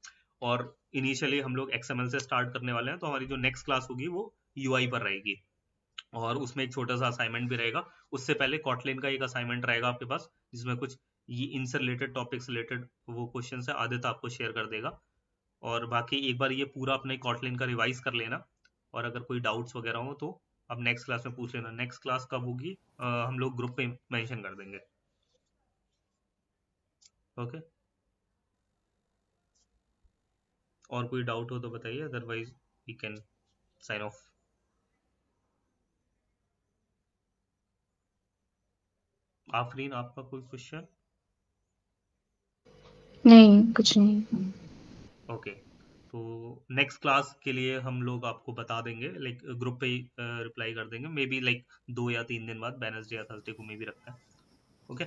और इनिशियली हम लोग XML से स्टार्ट करने वाले हैं, तो हमारी जो नेक्स्ट क्लास होगी वो UI पर रहेगी, और उसमें एक छोटा सा असाइनमेंट भी रहेगा। उससे पहले कॉटलिन का एक असाइनमेंट रहेगा आपके पास, जिसमें कुछ ये इनसे रिलेटेड टॉपिक से रिलेटेड वो क्वेश्चन है, आदित्य आपको शेयर कर देगा। और बाकी एक बार ये पूरा अपने कॉटलिन का रिवाइज कर लेना, और अगर कोई डाउट्स वगैरह हो तो अब नेक्स्ट क्लास में पूछ लेना। नेक्स्ट क्लास कब होगी हम लोग ग्रुप पे मेंशन कर देंगे। ओके, और कोई डाउट हो तो बताइए, otherwise we can sign off. Afreen, आपका कोई क्वेश्चन? नहीं, कुछ नहीं। ओके, तो नेक्स्ट क्लास के लिए हम लोग आपको बता देंगे, लाइक ग्रुप पे ही रिप्लाई कर देंगे, मे बी लाइक 2 या 3 दिन बाद, वेडनेसडे या थर्सडे को मे भी रखता है। ओके,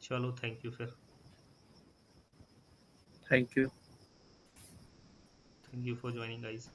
चलो थैंक यू फिर। Thank you. Thank you for joining guys.